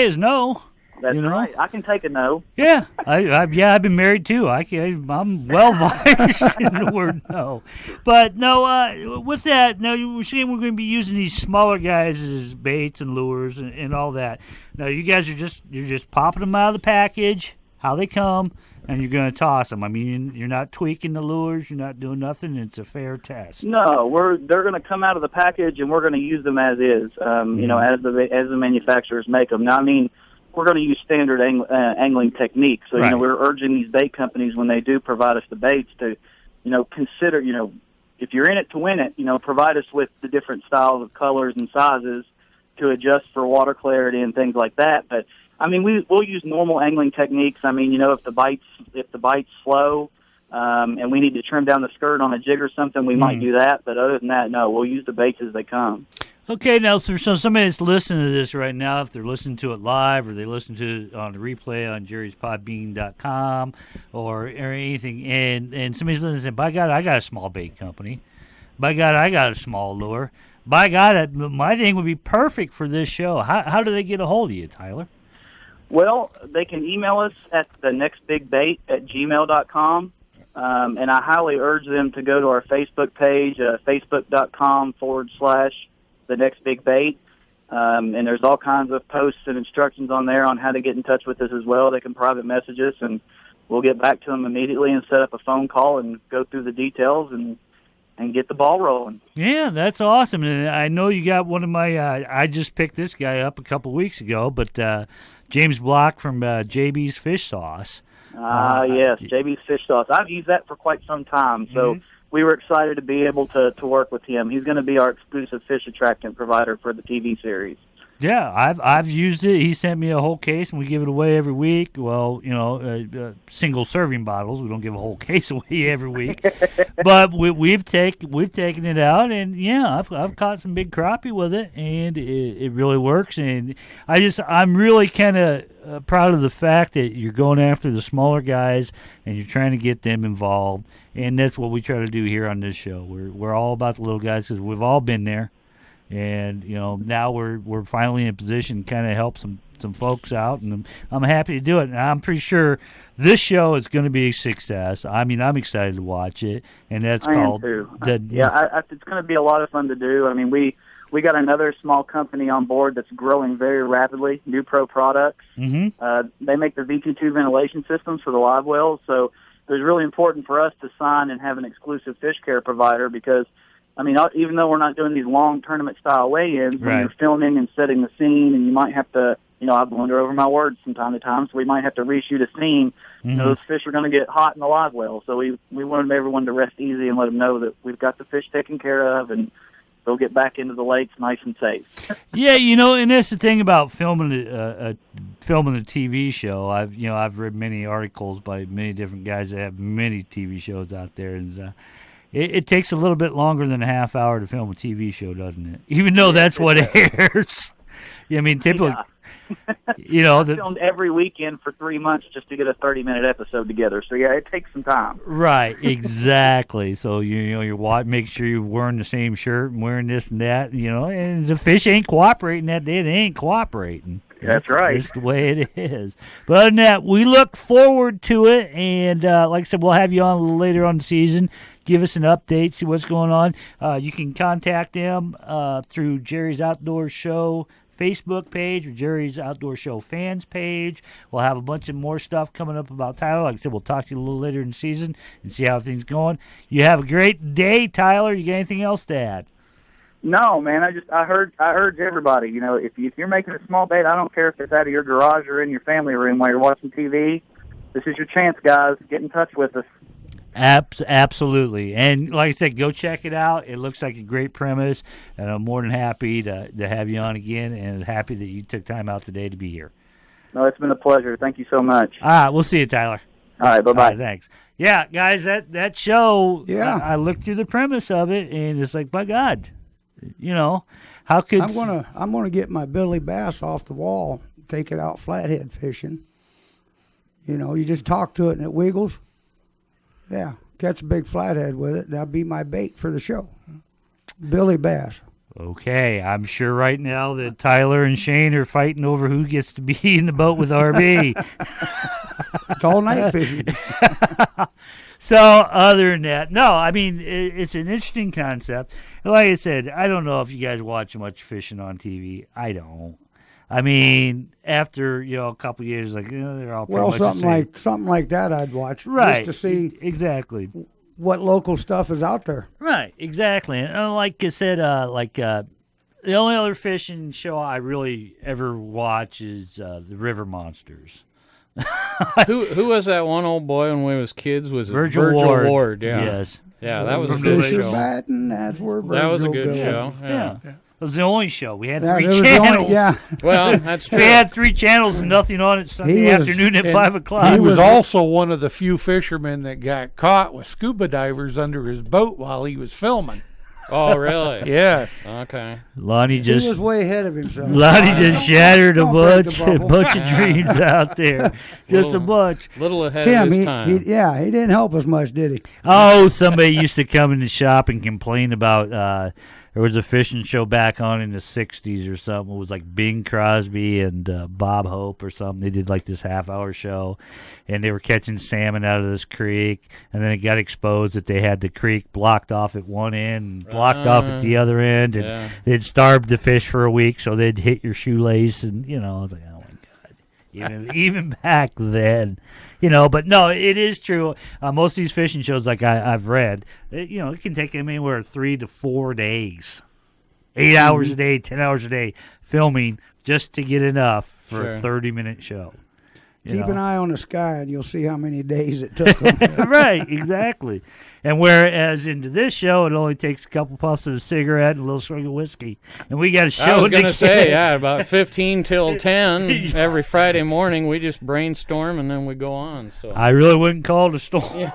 is no. That's right. I can take a no. Yeah, I've been married too. I'm well versed in the word no. But no, with that, now we're saying we're going to be using these smaller guys as baits and lures and all that. Now you guys you're just popping them out of the package, how they come, and you're going to toss them. I mean, you're not tweaking the lures, you're not doing nothing. It's a fair test. No, they're going to come out of the package, and we're going to use them as is. You know, as the manufacturers make them. Now, I mean, we're going to use standard angling techniques. So, you know, we're urging these bait companies when they do provide us the baits to, you know, consider, you know, if you're in it to win it, you know, provide us with the different styles of colors and sizes to adjust for water clarity and things like that. But I mean, we'll use normal angling techniques. I mean, you know, if the bite's slow, and we need to trim down the skirt on a jig or something, we might do that. But other than that, no, we'll use the baits as they come. Okay, now, so somebody that's listening to this right now, if they're listening to it live or they listen to it on the replay on jerryspodbean.com or anything, and somebody's listening and saying, by God, I got a small bait company. By God, I got a small lure. By God, my thing would be perfect for this show. How do they get a hold of you, Tyler? Well, they can email us at thenextbigbait@gmail.com. And I highly urge them to go to our Facebook page, facebook.com/thenextbigbait. And there's all kinds of posts and instructions on there on how to get in touch with us as well. They can private message us, and we'll get back to them immediately and set up a phone call and go through the details and get the ball rolling. Yeah, that's awesome. And I know you got one of my, I just picked this guy up a couple weeks ago, but James Block from JB's Fish Sauce. Yes, JB's Fish Sauce. I've used that for quite some time, so we were excited to be able to work with him. He's going to be our exclusive fish attractant provider for the TV series. Yeah, I've used it. He sent me a whole case, and we give it away every week. Well, you know, single serving bottles. We don't give a whole case away every week, but we've taken it out, and yeah, I've caught some big crappie with it, and it really works. And I'm really kind of proud of the fact that you're going after the smaller guys and you're trying to get them involved, and that's what we try to do here on this show. We're all about the little guys because we've all been there. And you know, now we're finally in a position to kind of help some folks out, and I'm happy to do it. And I'm pretty sure this show is going to be a success. I mean, I'm excited to watch it, and that's called. It's going to be a lot of fun to do. I mean, we got another small company on board that's growing very rapidly. New Pro Products. Mm-hmm. They make the VT2 ventilation systems for the live wells, so it was really important for us to sign and have an exclusive fish care provider because. I mean, even though we're not doing these long tournament-style weigh-ins, when you're filming and setting the scene, and you might have to, you know, I blunder over my words from time to time, so we might have to reshoot a scene. You know, those fish are going to get hot in the live well, so we wanted everyone to rest easy and let them know that we've got the fish taken care of, and they'll get back into the lakes nice and safe. Yeah, you know, and that's the thing about filming a TV show. I've read many articles by many different guys that have many TV shows out there, and it takes a little bit longer than a half hour to film a TV show, doesn't it? Even though that's what airs. I mean, typically, you know, I filmed every weekend for 3 months just to get a 30-minute episode together. So yeah, it takes some time. Right, exactly. So you're make sure you're wearing the same shirt and wearing this and that. You know, and the fish ain't cooperating that day. They ain't cooperating. That's right. That's the way it is. But other than that, we look forward to it. And like I said, we'll have you on a little later on the season. Give us an update, see what's going on. You can contact them through Jerry's Outdoor Show Facebook page or Jerry's Outdoor Show fans page. We'll have a bunch of more stuff coming up about Tyler. Like I said, we'll talk to you a little later in the season and see how things going. You have a great day, Tyler. You got anything else to add? No, man. I urge everybody. You know, if you're making a small bait, I don't care if it's out of your garage or in your family room while you're watching TV. This is your chance, guys. Get in touch with us. Absolutely. And like I said, go check it out. It looks like a great premise, and I'm more than happy to have you on again, and happy that you took time out today to be here. No, it's been a pleasure. Thank you so much. All right, we'll see you, Tyler. All right, bye-bye. All right, thanks. Yeah, guys, that show, yeah. I looked through the premise of it, and it's like, by God, you know, how could... I'm gonna get my Billy Bass off the wall, take it out flathead fishing. You know, you just talk to it, and it wiggles. Yeah, catch a big flathead with it. That'll be my bait for the show. Billy bass. Okay, I'm sure right now that Tyler and Shane are fighting over who gets to be in the boat with RB. It's all night fishing. So, other than that, no, I mean, it's an interesting concept. Like I said, I don't know if you guys watch much fishing on TV. I don't. I mean, after, a couple of years, like, they're all pretty much the same. something like that I'd watch. Right. Just to see exactly what local stuff is out there. Right, exactly. And like I said, the only other fishing show I really ever watch is the River Monsters. Who was that one old boy when we was kids? Was it Virgil Ward? Yeah. Yes. Yeah, that was a good show. That's where That was a Virgil good goes. show. Yeah. It was the only show. We had Yeah, three it was the channels. only- yeah. Well, that's true. We had 3 channels and nothing on it Sunday afternoon at 5 o'clock. He was also one of the few fishermen that got caught with scuba divers under his boat while he was filming. Oh, really? Yes. Okay. Lonnie He was way ahead of himself. Lonnie just shattered a Don't break the bunch bubble. of dreams out there. Just a bunch. Little ahead Tim, of his time. he didn't help us much, did he? Oh, somebody used to come in the shop and complain about there was a fishing show back on in the 60s or something. It was like Bing Crosby and Bob Hope or something. They did like this half-hour show, and they were catching salmon out of this creek, and then it got exposed that they had the creek blocked off at one end and blocked off at the other end, and they'd starved the fish for a week, so they'd hit your shoelace, and, I was like, oh, my God. Even back then. But no, it is true. Most of these fishing shows, like I've read, it can take them anywhere 3 to 4 days, 8 hours a day, 10 hours a day, filming just to get enough for a 30-minute show. Keep an eye on the sky, and you'll see how many days it took them. Right, exactly. And whereas into this show, it only takes a couple puffs of a cigarette and a little swig of whiskey, and we got a show. I was going to say, about 15 till 10 every Friday morning. We just brainstorm and then we go on. So I really wouldn't call it a storm.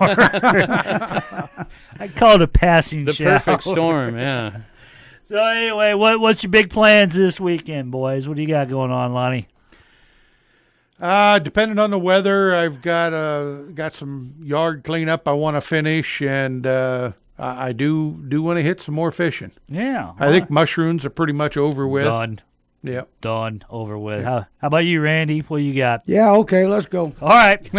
I'd call it a passing the shower. perfect storm, yeah. So anyway, what's your big plans this weekend, boys? What do you got going on, Lonnie? Depending on the weather, I've got some yard cleanup I want to finish, and I do want to hit some more fishing. Yeah, I think mushrooms are pretty much over with. Done. Yep. Done. Over with. How about you, Randy? What you got? Yeah, okay, let's go. All right.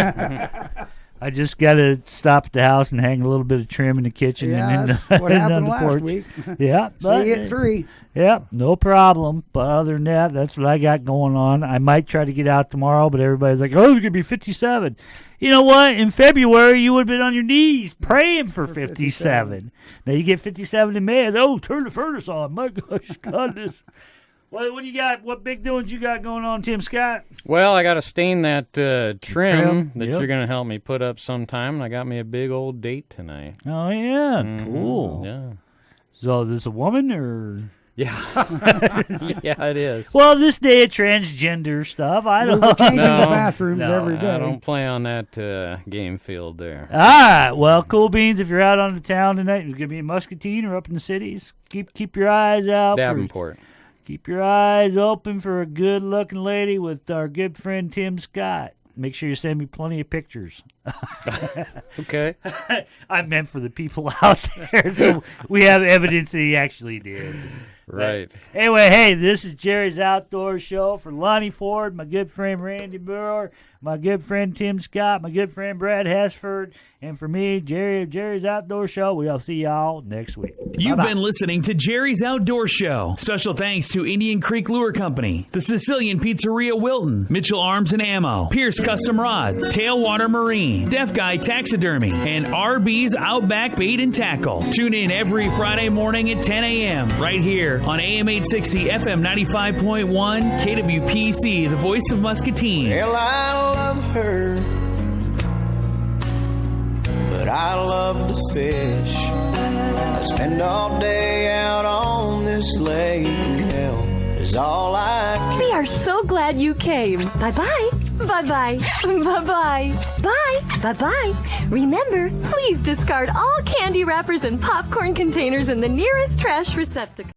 I just got to stop at the house and hang a little bit of trim in the kitchen. Yeah, and that's what happened on the last porch. week. Yeah. See you at 3. Yeah, no problem. But other than that, that's what I got going on. I might try to get out tomorrow, but everybody's like, oh, it's going to be 57. You know what? In February, you would have been on your knees praying for 57. Now you get 57 in May. Oh, turn the furnace on. My gosh, goodness. What do you got? What big doings you got going on, Tim Scott? Well, I got to stain that trim that Yep. you're going to help me put up sometime, and I got me a big old date tonight. Oh, yeah. Cool. Yeah. So is this a woman or... Yeah. Yeah, it is. Well, this day of transgender stuff, I don't know. We're changing the bathrooms every day. I don't play on that game field there. All right. Well, cool beans. If you're out on the town tonight, you're going to be in Muscatine or up in the cities, keep your eyes out. Davenport. Keep your eyes open for a good-looking lady with our good friend Tim Scott. Make sure you send me plenty of pictures. Okay. I meant for the people out there, so we have evidence that he actually did. Right. But anyway, hey, this is Jerry's Outdoor Show for Lonnie Ford, my good friend Randy Brewer, my good friend Tim Scott, my good friend Brad Hesford, and for me, Jerry's Outdoor Show. We'll see y'all next week. You've Bye-bye. been listening to Jerry's Outdoor Show. Special thanks to Indian Creek Lure Company, the Sicilian Pizzeria Wilton, Mitchell Arms and Ammo, Pierce Custom Rods, Tailwater Marine, Deaf Guy Taxidermy, and RB's Outback Bait and Tackle. Tune in every Friday morning at 10 a.m. right here on AM 860, FM 95.1, KWPC, the voice of Muscatine. Well, I love her, but I love to fish. I spend all day out on this lake, and hell is all I can. We are so glad you came. Bye-bye. Bye-bye. Bye-bye. Bye. Bye-bye. Remember, please discard all candy wrappers and popcorn containers in the nearest trash receptacle.